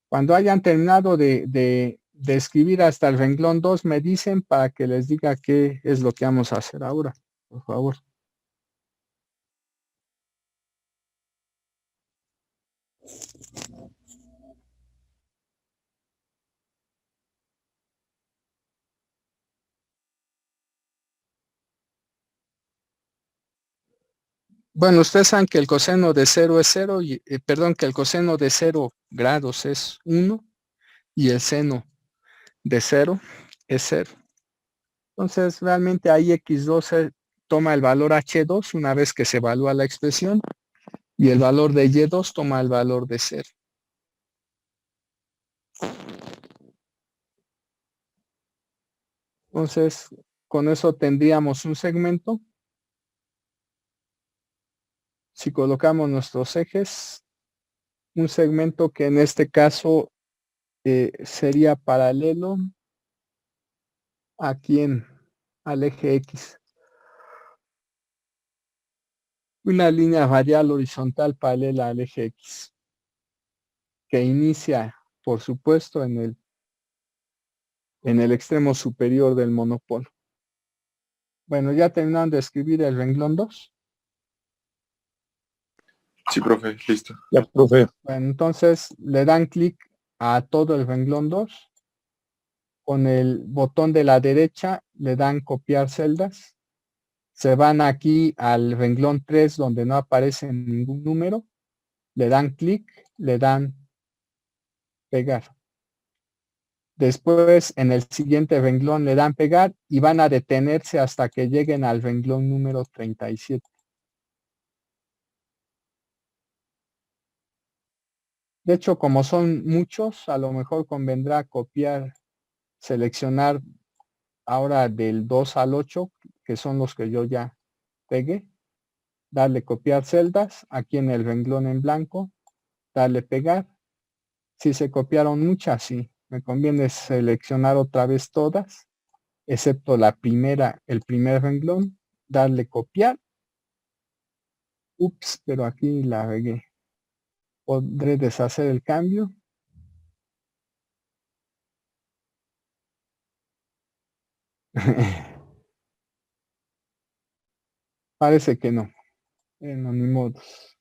Cuando hayan terminado de escribir hasta el renglón 2, me dicen para que les diga qué es lo que vamos a hacer ahora, por favor. Bueno, ustedes saben que el coseno de 0 es 0, y, perdón, que el coseno de 0 grados es 1 y el seno de 0 es 0. Entonces, realmente ahí x2 toma el valor h2 una vez que se evalúa la expresión y el valor de y2 toma el valor de 0. Entonces, con eso tendríamos un segmento. Si colocamos nuestros ejes, un segmento que en este caso sería paralelo aquí al eje X. Una línea radial horizontal paralela al eje X, que inicia, por supuesto, en el extremo superior del monopolo. Bueno, ya terminaron de escribir el renglón 2. Sí, profe, listo. Ya, profe. Bueno, entonces le dan clic a todo el renglón 2. Con el botón de la derecha le dan copiar celdas. Se van aquí al renglón 3 donde no aparece ningún número. Le dan clic, le dan pegar. Después en el siguiente renglón le dan pegar y van a detenerse hasta que lleguen al renglón número 37. De hecho, como son muchos, a lo mejor convendrá copiar, seleccionar ahora del 2 al 8, que son los que yo ya pegué. Darle copiar celdas, aquí en el renglón en blanco, darle pegar. Si se copiaron muchas, sí, me conviene seleccionar otra vez todas, excepto la primera, el primer renglón, darle copiar. Ups, pero aquí la regué. Podré deshacer el cambio. Parece que no. No, ni modos.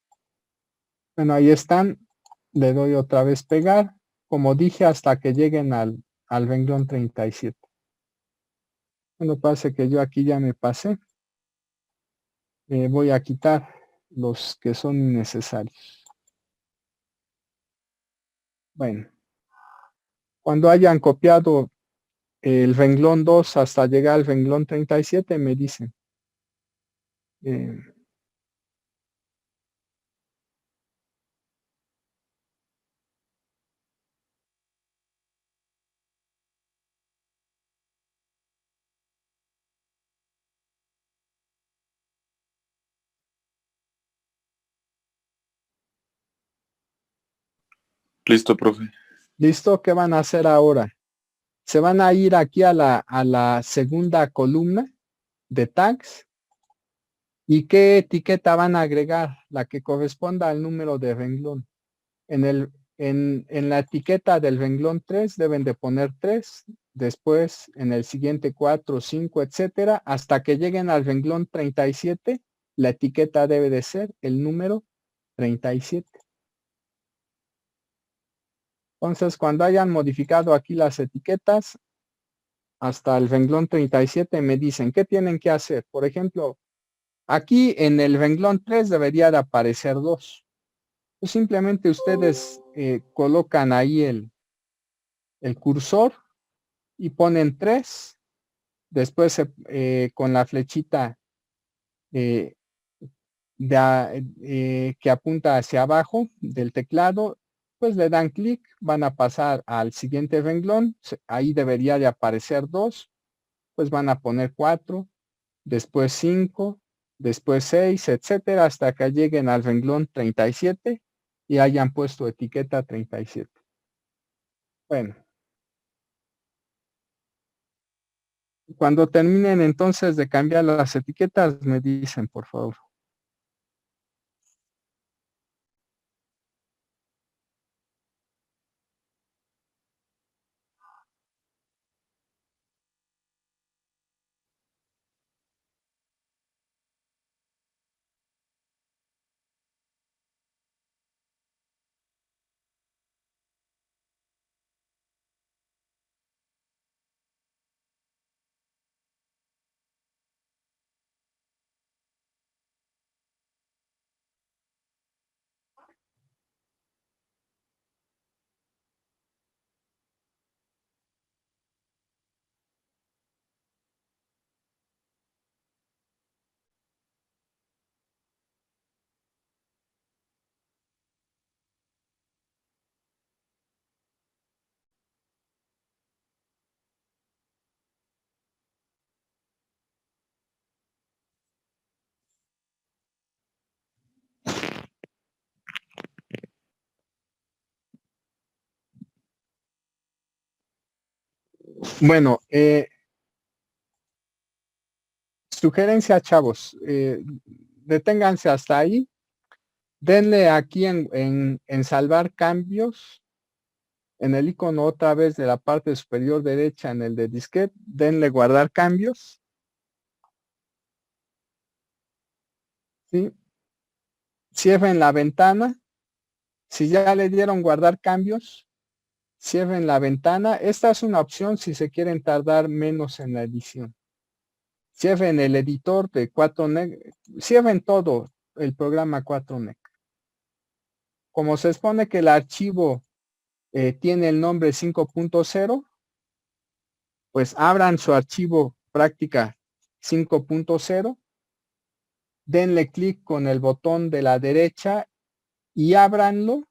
Bueno, ahí están. Le doy otra vez pegar. Como dije, hasta que lleguen al renglón 37. Bueno, parece que yo aquí ya me pasé. Voy a quitar los que son innecesarios. Bueno, cuando hayan copiado el renglón 2 hasta llegar al renglón 37, me dicen. Listo, profe. ¿Listo? ¿Qué van a hacer ahora? Se van a ir aquí a la segunda columna de tags. ¿Y qué etiqueta van a agregar? La que corresponda al número de renglón. En la etiqueta del renglón 3 deben de poner 3, después en el siguiente 4, 5, etcétera, hasta que lleguen al renglón 37, la etiqueta debe de ser el número 37. Entonces, cuando hayan modificado aquí las etiquetas, hasta el renglón 37 me dicen qué tienen que hacer. Por ejemplo, aquí en el renglón 3 debería de aparecer 2. Pues simplemente ustedes colocan ahí el cursor y ponen 3. Después con la flechita que apunta hacia abajo del teclado, pues le dan clic, van a pasar al siguiente renglón, ahí debería de aparecer 2, pues van a poner 4, después 5, después 6, etcétera, hasta que lleguen al renglón 37 y hayan puesto etiqueta 37. Bueno. Cuando terminen entonces de cambiar las etiquetas, me dicen, por favor. Bueno, sugerencia, chavos, deténganse hasta ahí. Denle aquí en salvar cambios, en el icono otra vez de la parte superior derecha en el de disquete, denle guardar cambios. ¿Sí? Cierren la ventana. Si ya le dieron guardar cambios, cierren la ventana. Esta es una opción si se quieren tardar menos en la edición. Cierren el editor de 4NEC, cierren todo el programa 4NEC. Como se expone que el archivo tiene el nombre 5.0, pues abran su archivo práctica 5.0, denle clic con el botón de la derecha y ábranlo.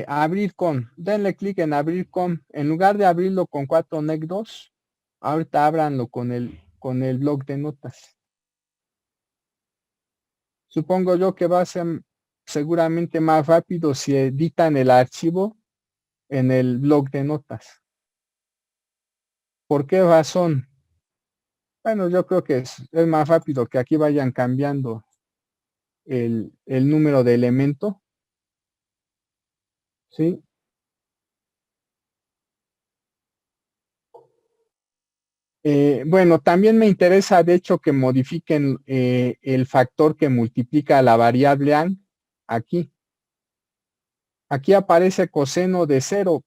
Abrir con, denle clic en abrir con, en lugar de abrirlo con 4NEC 2, ahorita ábranlo con el bloc de notas. Supongo yo que va a ser seguramente más rápido si editan el archivo en el bloc de notas. ¿Por qué razón? Bueno, yo creo que es más rápido que aquí vayan cambiando el número de elemento. ¿Sí? Bueno, también me interesa, de hecho, que modifiquen el factor que multiplica la variable ang aquí. Aquí aparece coseno de 0,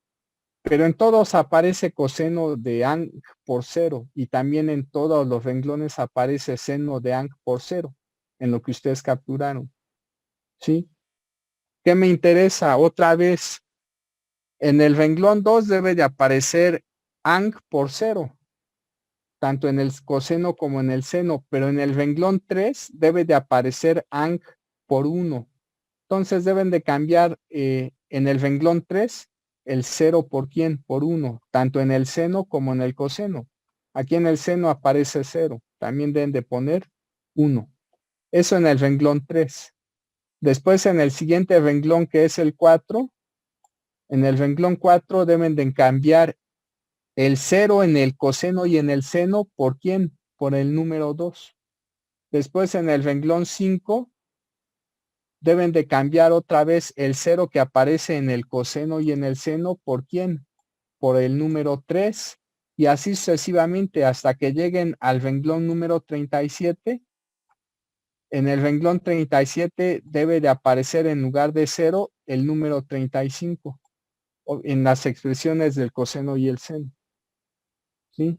pero en todos aparece coseno de ang por 0 y también en todos los renglones aparece seno de ang por 0 en lo que ustedes capturaron. ¿Sí? ¿Qué me interesa? Otra vez, en el renglón 2 debe de aparecer ang por 0, tanto en el coseno como en el seno, pero en el renglón 3 debe de aparecer ang por 1. Entonces deben de cambiar en el renglón 3 el 0 por quién, por 1, tanto en el seno como en el coseno. Aquí en el seno aparece 0, también deben de poner 1. Eso en el renglón 3. Después en el siguiente renglón que es el 4, en el renglón 4 deben de cambiar el 0 en el coseno y en el seno, ¿por quién? Por el número 2. Después en el renglón 5 deben de cambiar otra vez el 0 que aparece en el coseno y en el seno, ¿por quién? Por el número 3. Y así sucesivamente hasta que lleguen al renglón número 37. En el renglón 37 debe de aparecer en lugar de 0 el número 35 en las expresiones del coseno y el seno. ¿Sí?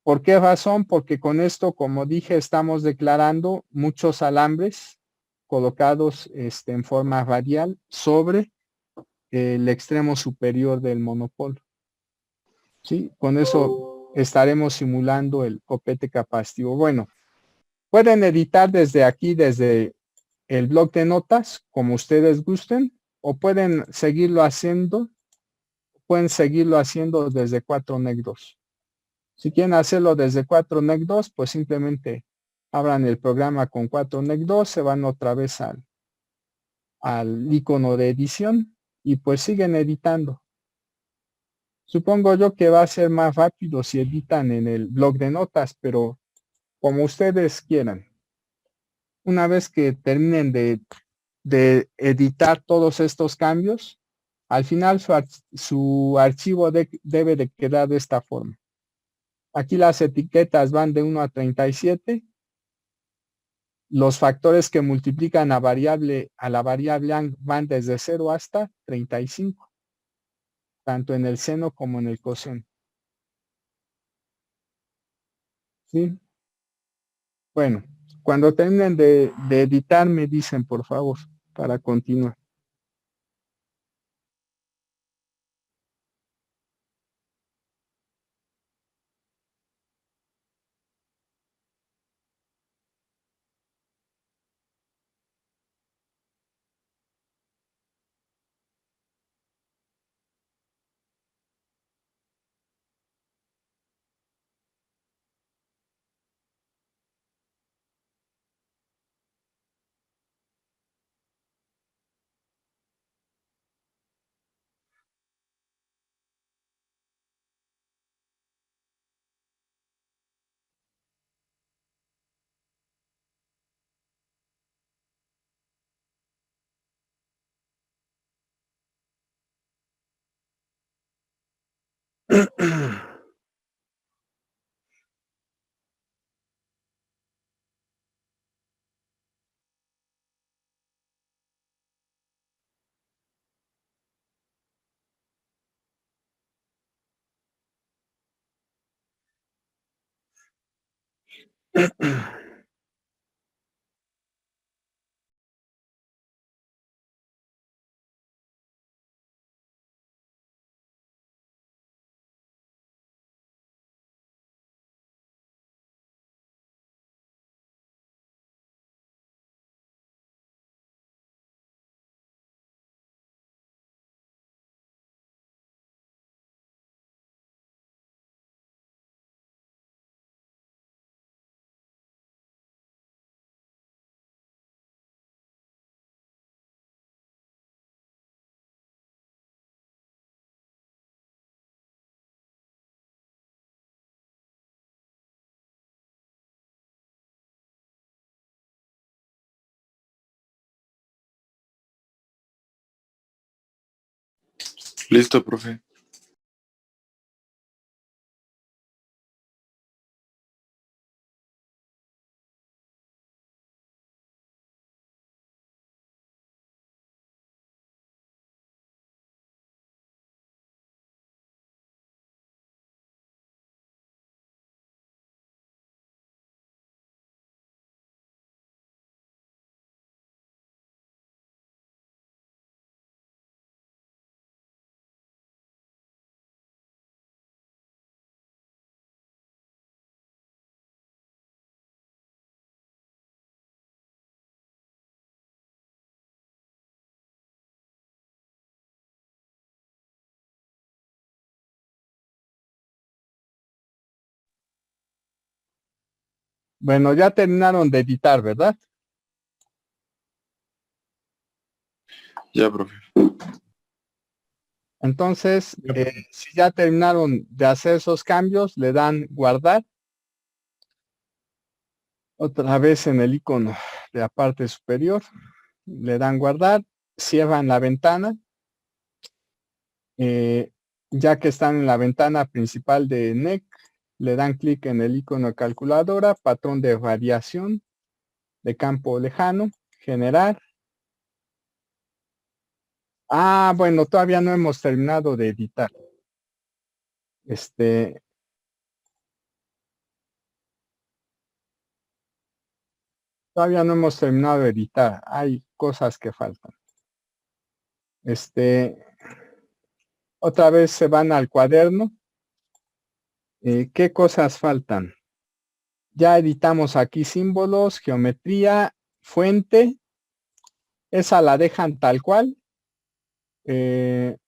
¿Por qué razón? Porque con esto, como dije, estamos declarando muchos alambres colocados en forma radial sobre el extremo superior del monopolo. ¿Sí? Con eso estaremos simulando el copete capacitivo. Bueno, pueden editar desde aquí, desde el bloc de notas, como ustedes gusten, o pueden seguirlo haciendo desde 4NEC 2. Si quieren hacerlo desde 4NEC 2, pues simplemente abran el programa con 4NEC 2, se van otra vez al icono de edición y pues siguen editando. Supongo yo que va a ser más rápido si editan en el bloc de notas, pero como ustedes quieran. Una vez que terminen de editar todos estos cambios, al final su archivo debe de quedar de esta forma. Aquí las etiquetas van de 1 a 37. Los factores que multiplican a la variable ang van desde 0 hasta 35, tanto en el seno como en el coseno. ¿Sí? Bueno, cuando terminen de editar me dicen, por favor, para continuar. Listo, profe. Bueno, ya terminaron de editar, ¿verdad? Ya, profe. Entonces, si ya terminaron de hacer esos cambios, le dan guardar. Otra vez en el icono de la parte superior, le dan guardar, cierran la ventana. Ya que están en la ventana principal de NEC, le dan clic en el icono de calculadora, patrón de radiación de campo lejano, generar. Bueno, todavía no hemos terminado de editar. Todavía no hemos terminado de editar. Hay cosas que faltan. Otra vez se van al cuaderno. ¿Qué cosas faltan? Ya editamos aquí símbolos, geometría, fuente. Esa la dejan tal cual. Fuente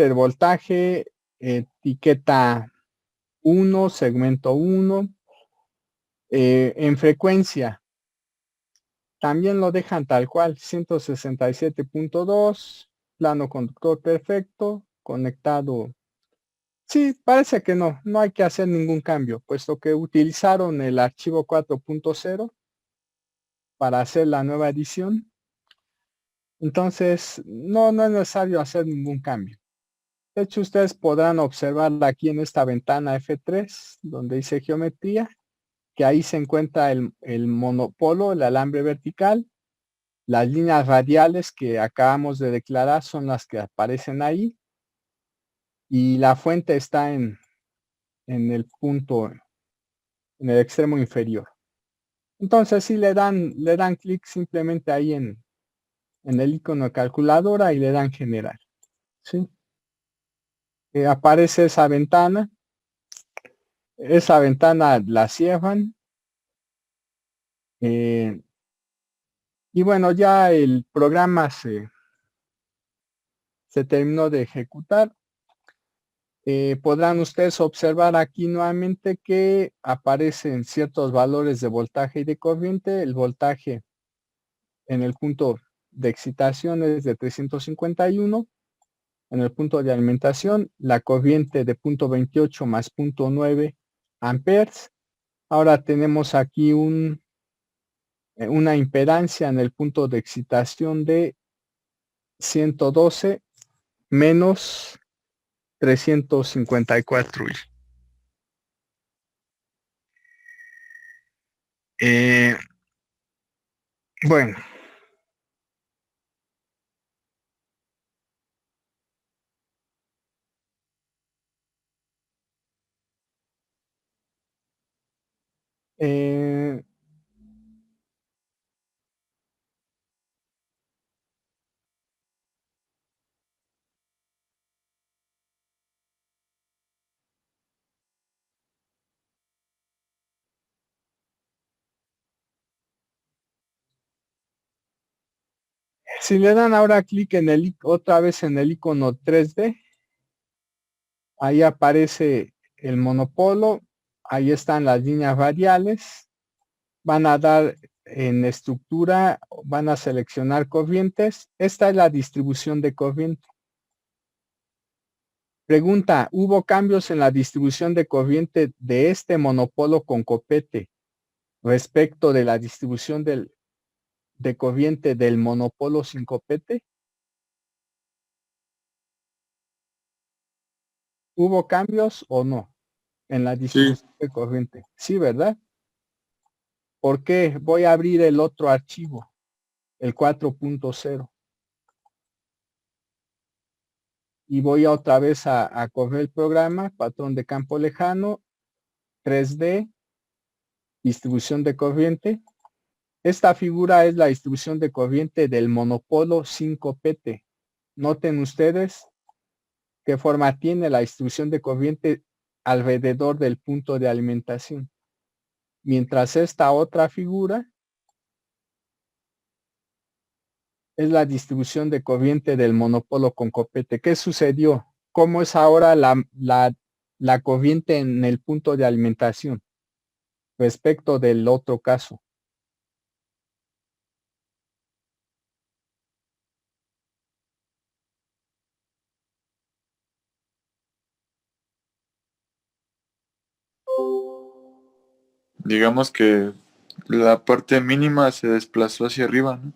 de voltaje, etiqueta 1, segmento 1. En frecuencia, también lo dejan tal cual, 167.2, plano conductor perfecto, conectado. Sí, parece que no hay que hacer ningún cambio, puesto que utilizaron el archivo 4.0 para hacer la nueva edición. Entonces, no es necesario hacer ningún cambio. De hecho, ustedes podrán observar aquí en esta ventana F3, donde dice geometría, que ahí se encuentra el monopolo, el alambre vertical. Las líneas radiales que acabamos de declarar son las que aparecen ahí. Y la fuente está en el punto, en el extremo inferior. Entonces, si le dan clic simplemente ahí en el icono de calculadora y le dan generar. ¿Sí? Aparece esa ventana. Esa ventana la cierran. Y bueno, ya el programa se terminó de ejecutar. Podrán ustedes observar aquí nuevamente que aparecen ciertos valores de voltaje y de corriente. El voltaje en el punto de excitación es de 351. En el punto de alimentación, la corriente de 0.28 más 0.9 amperes. Ahora tenemos aquí una impedancia en el punto de excitación de 112 menos 354. Eh, bueno, eh, si le dan ahora clic en otra vez en el icono 3D, ahí aparece el monopolo, ahí están las líneas radiales, van a dar en estructura, van a seleccionar corrientes. Esta es la distribución de corriente. Pregunta, ¿hubo cambios en la distribución de corriente de este monopolo con copete respecto de la distribución de corriente del monopolo sin copete? ¿Hubo cambios o no en la Sí, distribución de corriente? Sí, ¿verdad? ¿Por qué? Voy a abrir el otro archivo, el 4.0. Y voy otra vez a correr el programa, patrón de campo lejano, 3D, distribución de corriente. Esta figura es la distribución de corriente del monopolo 5PT. Noten ustedes qué forma tiene la distribución de corriente alrededor del punto de alimentación. Mientras esta otra figura es la distribución de corriente del monopolo con copete. ¿Qué sucedió? ¿Cómo es ahora la corriente en el punto de alimentación respecto del otro caso? digamos que la parte mínima se desplazó hacia arriba, ¿no?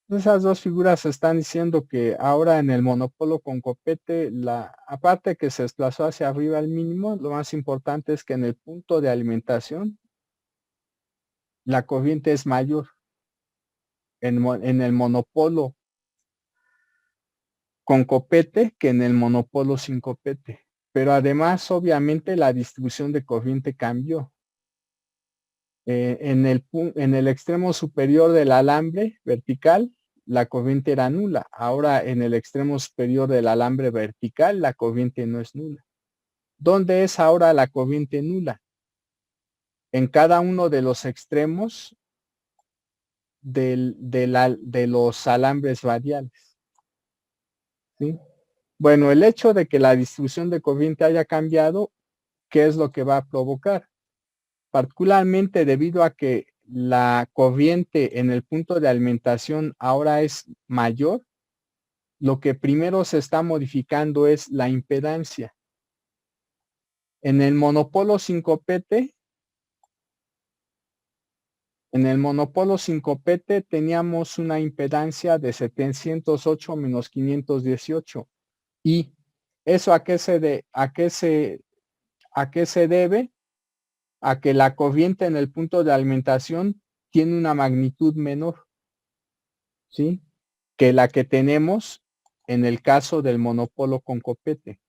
Esas dos figuras están diciendo que ahora en el monopolo con copete, aparte que se desplazó hacia arriba al mínimo, lo más importante es que en el punto de alimentación la corriente es mayor en el monopolo con copete que en el monopolo sin copete. Pero además, obviamente, la distribución de corriente cambió. En el extremo superior del alambre vertical, la corriente era nula. Ahora en el extremo superior del alambre vertical, la corriente no es nula. ¿Dónde es ahora la corriente nula? En cada uno de los extremos de los alambres radiales. ¿Sí? Bueno, el hecho de que la distribución de corriente haya cambiado, ¿qué es lo que va a provocar? Particularmente debido a que la corriente en el punto de alimentación ahora es mayor, lo que primero se está modificando es la impedancia. En el monopolo sin copete, teníamos una impedancia de 708 menos 518. ¿Y eso a qué se debe? A que la corriente en el punto de alimentación tiene una magnitud menor, ¿sí? Que la que tenemos en el caso del monopolo con copete.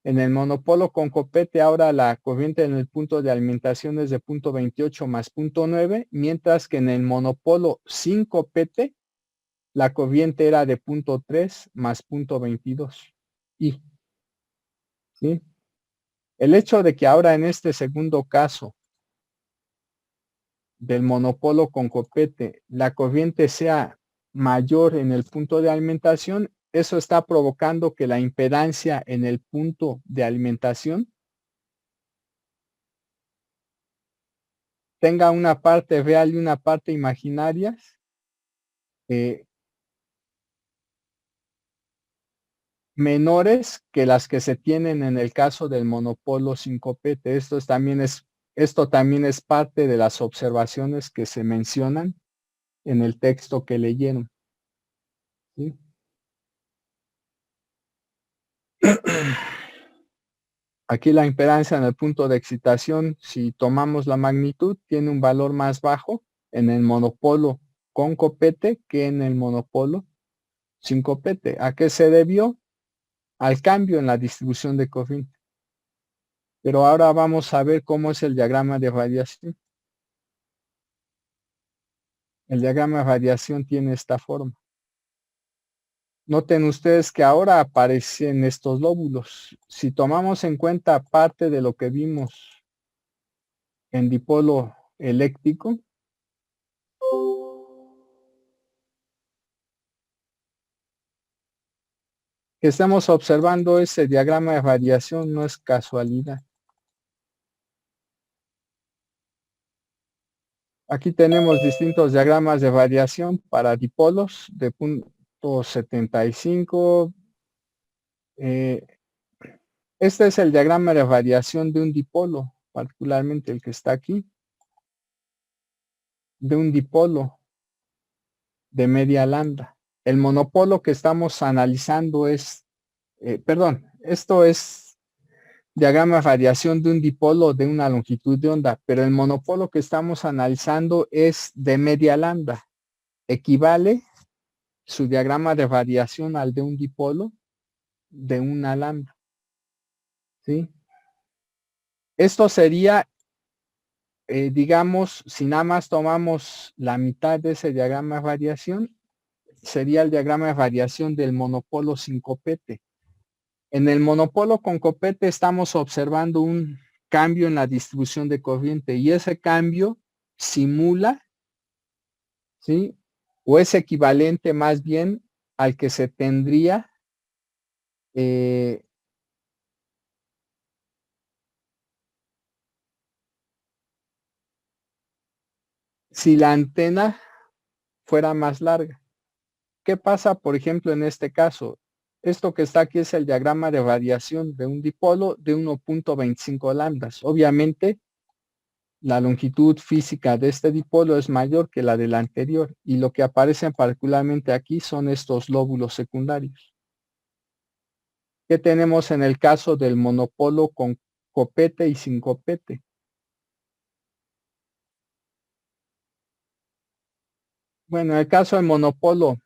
En el monopolo con copete ahora la corriente en el punto de alimentación es de 0.28 más 0.9, mientras que en el monopolo sin copete la corriente era de 0.3 más 0.22. Y, ¿sí? El hecho de que ahora en este segundo caso del monopolo con copete la corriente sea mayor en el punto de alimentación, eso está provocando que la impedancia en el punto de alimentación tenga una parte real y una parte imaginaria. eh, menores que las que se tienen en el caso del monopolo sin copete. Esto también es parte de las observaciones que se mencionan en el texto que leyeron. ¿Sí? Aquí la impedancia en el punto de excitación, si tomamos la magnitud, tiene un valor más bajo en el monopolo con copete que en el monopolo sin copete. ¿A qué se debió? Al cambio en la distribución de corriente. Pero ahora vamos a ver cómo es el diagrama de radiación. El diagrama de radiación tiene esta forma. Noten ustedes que ahora aparecen estos lóbulos. Si tomamos en cuenta parte de lo que vimos en dipolo eléctrico, que estamos observando ese diagrama de radiación no es casualidad. Aquí tenemos distintos diagramas de radiación para dipolos de punto 75. Este es el diagrama de radiación de un dipolo, particularmente el que está aquí, de un dipolo de media lambda. El monopolo que estamos analizando es, esto es diagrama de radiación de un dipolo de una longitud de onda, pero el monopolo que estamos analizando es de media lambda. Equivale su diagrama de radiación al de un dipolo de una lambda. ¿Sí? Esto sería, digamos, si nada más tomamos la mitad de ese diagrama de radiación, sería el diagrama de radiación del monopolo sin copete. En el monopolo con copete estamos observando un cambio en la distribución de corriente y ese cambio simula, ¿sí? O es equivalente más bien al que se tendría si la antena fuera más larga. ¿Qué pasa, por ejemplo, en este caso? Esto que está aquí es el diagrama de radiación de un dipolo de 1.25 lambdas. Obviamente, la longitud física de este dipolo es mayor que la del anterior y lo que aparecen particularmente aquí son estos lóbulos secundarios. ¿Qué tenemos en el caso del monopolo con copete y sin copete? Bueno, en el caso del monopolo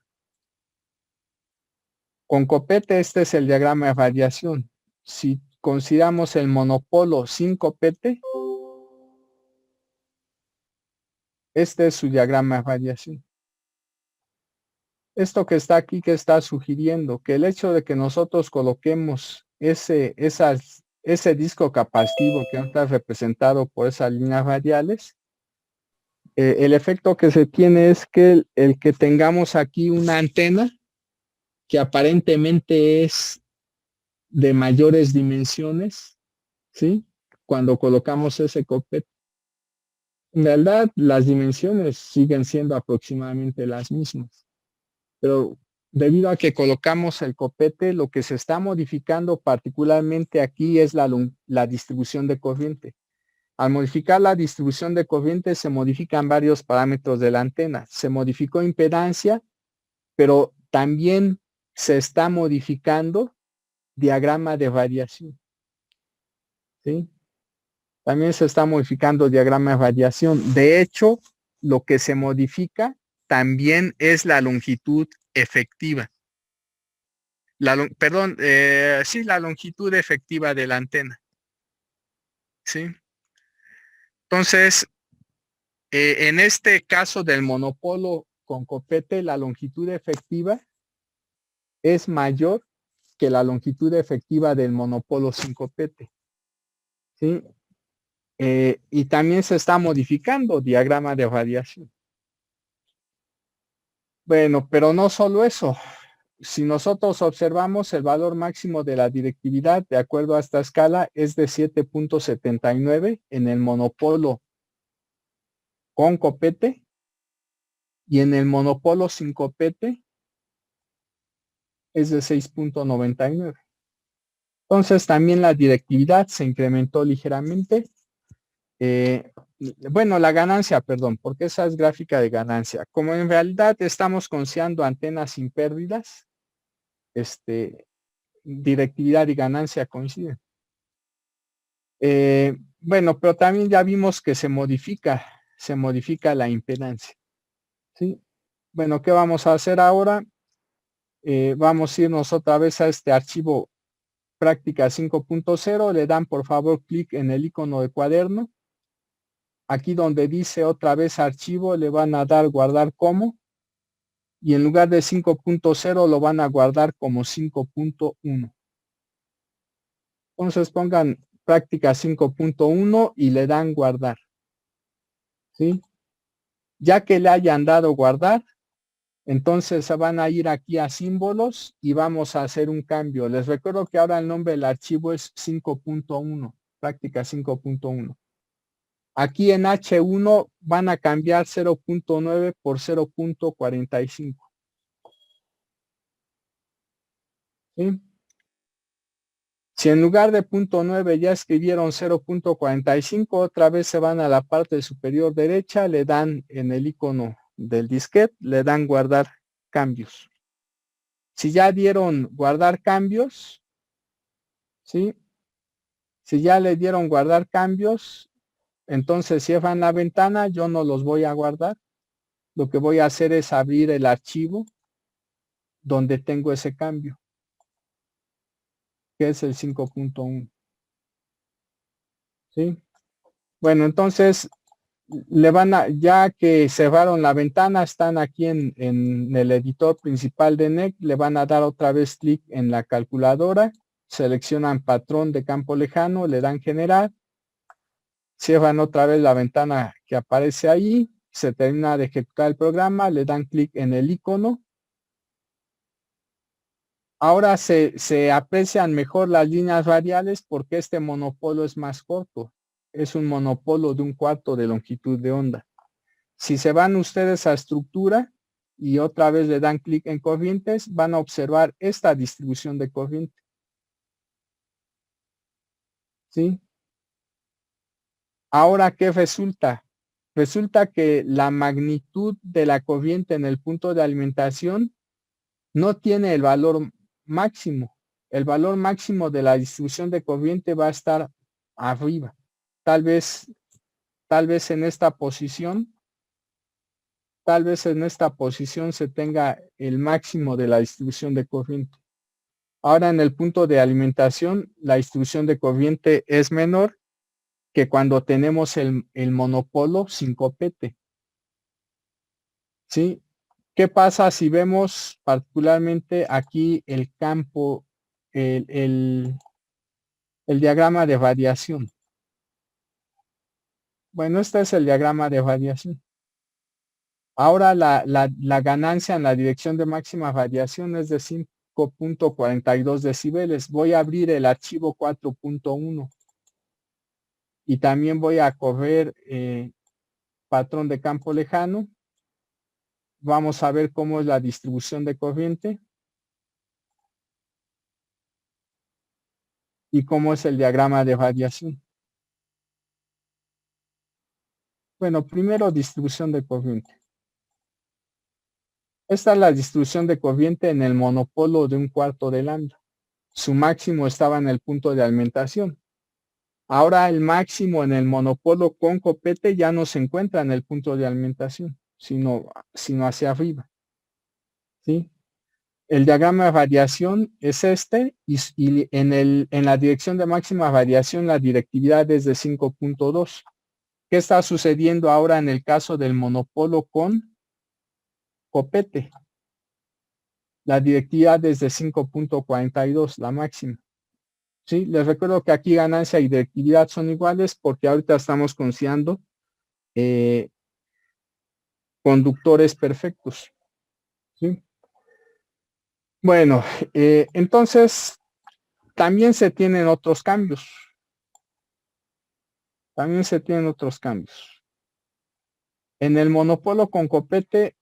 con copete, este es el diagrama de radiación. Si consideramos el monopolo sin copete, este es su diagrama de radiación. Esto que está aquí, que está sugiriendo que el hecho de que nosotros coloquemos ese disco capacitivo que está representado por esas líneas radiales, el efecto que se tiene es que el que tengamos aquí una antena que aparentemente es de mayores dimensiones, ¿sí? Cuando colocamos ese copete. En realidad, las dimensiones siguen siendo aproximadamente las mismas, pero debido a que colocamos el copete, lo que se está modificando particularmente aquí es la distribución de corriente. Al modificar la distribución de corriente se modifican varios parámetros de la antena. Se modificó impedancia, pero también se está modificando diagrama de radiación. ¿Sí? También se está modificando diagrama de radiación. De hecho, lo que se modifica también es la longitud efectiva. La longitud efectiva de la antena. ¿Sí? Entonces, en este caso del monopolo con copete, la longitud efectiva es mayor que la longitud efectiva del monopolo sin copete. ¿Sí? Y también se está modificando diagrama de radiación. Bueno, pero no solo eso. Si nosotros observamos el valor máximo de la directividad, de acuerdo a esta escala, es de 7.79 en el monopolo con copete y en el monopolo sin copete es de 6.99. Entonces también la directividad se incrementó ligeramente. Bueno, la ganancia, perdón, porque esa es gráfica de ganancia. Como en realidad estamos considerando antenas sin pérdidas, directividad y ganancia coinciden. Bueno, pero también ya vimos que se modifica la impedancia. ¿Sí? Bueno, ¿qué vamos a hacer ahora? Vamos a irnos otra vez a este archivo práctica 5.0. Le dan por favor clic en el icono de cuaderno. Aquí donde dice otra vez archivo, le van a dar guardar como. Y en lugar de 5.0 lo van a guardar como 5.1. Entonces pongan práctica 5.1 y le dan guardar. ¿Sí? Ya que le hayan dado guardar, entonces se van a ir aquí a símbolos y vamos a hacer un cambio. Les recuerdo que ahora el nombre del archivo es 5.1, práctica 5.1. Aquí en H1 van a cambiar 0.9 por 0.45. ¿Sí? Si en lugar de .9 ya escribieron 0.45, otra vez se van a la parte superior derecha, le dan en el icono del disquete, le dan guardar cambios. Si ya dieron guardar cambios, ¿sí? Si ya le dieron guardar cambios, entonces cierran la ventana, yo no los voy a guardar. Lo que voy a hacer es abrir el archivo donde tengo ese cambio, que es el 5.1. ¿Sí? Bueno, entonces le van a, ya que cerraron la ventana, están aquí en el editor principal de NEC, le van a dar otra vez clic en la calculadora, seleccionan patrón de campo lejano, le dan generar, cierran otra vez la ventana que aparece ahí, se termina de ejecutar el programa, le dan clic en el icono. Ahora se aprecian mejor las líneas radiales porque este monopolo es más corto. Es un monopolo de 1/4 de longitud de onda. Si se van ustedes a estructura y otra vez le dan clic en corrientes, van a observar esta distribución de corriente. ¿Sí? Ahora, ¿qué resulta? Resulta que la magnitud de la corriente en el punto de alimentación no tiene el valor máximo. El valor máximo de la distribución de corriente va a estar arriba. Tal vez en esta posición, se tenga el máximo de la distribución de corriente. Ahora en el punto de alimentación, la distribución de corriente es menor que cuando tenemos el monopolo sin copete. ¿Sí? ¿Qué pasa si vemos particularmente aquí el campo, el diagrama de radiación? Bueno, este es el diagrama de radiación. Ahora la ganancia en la dirección de máxima radiación es de 5.42 decibeles. Voy a abrir el archivo 4.1 y también voy a correr patrón de campo lejano. Vamos a ver cómo es la distribución de corriente y cómo es el diagrama de radiación. Bueno, primero distribución de corriente. Esta es la distribución de corriente en el monopolo de 1/4 de lambda. Su máximo estaba en el punto de alimentación. Ahora el máximo en el monopolo con copete ya no se encuentra en el punto de alimentación, sino hacia arriba. ¿Sí? El diagrama de radiación es este y en la dirección de máxima radiación la directividad es de 5.2. ¿Qué está sucediendo ahora en el caso del monopolo con copete? La directividad es de 5.42, la máxima. ¿Sí? Les recuerdo que aquí ganancia y directividad son iguales porque ahorita estamos considerando conductores perfectos. ¿Sí? Bueno, entonces también se tienen otros cambios. En el monopolo con copete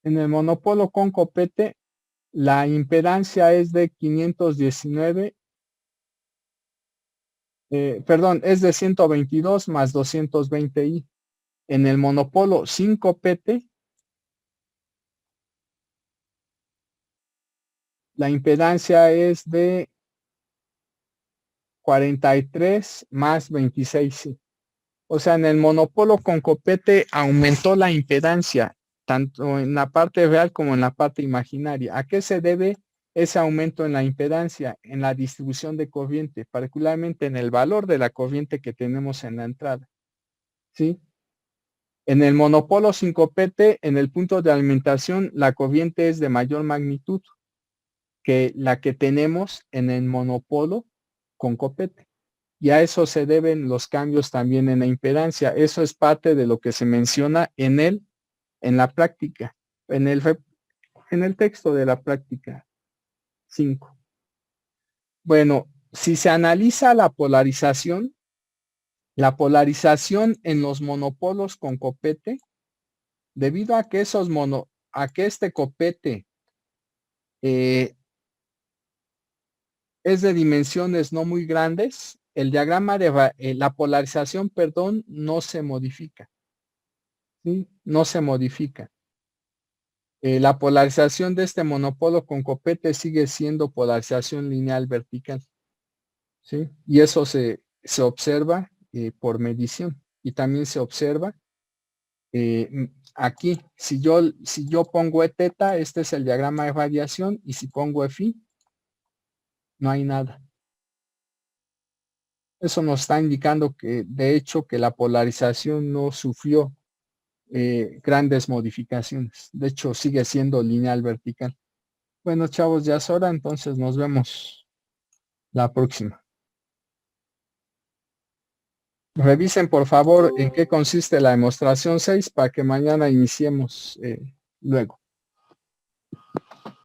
En el monopolo con copete, la impedancia es de 519, es de 122 más 220i. En el monopolo sin copete, la impedancia es de 43 más 26i. O sea, en el monopolo con copete aumentó la impedancia, tanto en la parte real como en la parte imaginaria. ¿A qué se debe ese aumento en la impedancia? En la distribución de corriente, particularmente en el valor de la corriente que tenemos en la entrada. ¿Sí? En el monopolo sin copete, en el punto de alimentación, la corriente es de mayor magnitud que la que tenemos en el monopolo con copete. Y a eso se deben los cambios también en la impedancia. Eso es parte de lo que se menciona en la práctica, en el texto de la práctica 5. Bueno, si se analiza la polarización en los monopolos con copete, debido a que este copete es de dimensiones no muy grandes, el diagrama de la polarización, no se modifica. ¿Sí? No se modifica. La polarización de este monopolo con copete sigue siendo polarización lineal vertical. ¿Sí? Y eso se observa por medición. Y también se observa aquí. Si yo pongo E teta, este es el diagrama de radiación, y si pongo E phi, no hay nada. Eso nos está indicando que, de hecho, que la polarización no sufrió grandes modificaciones. De hecho, sigue siendo lineal vertical. Bueno, chavos, ya es hora, entonces nos vemos la próxima. Revisen, por favor, en qué consiste la demostración 6 para que mañana iniciemos luego.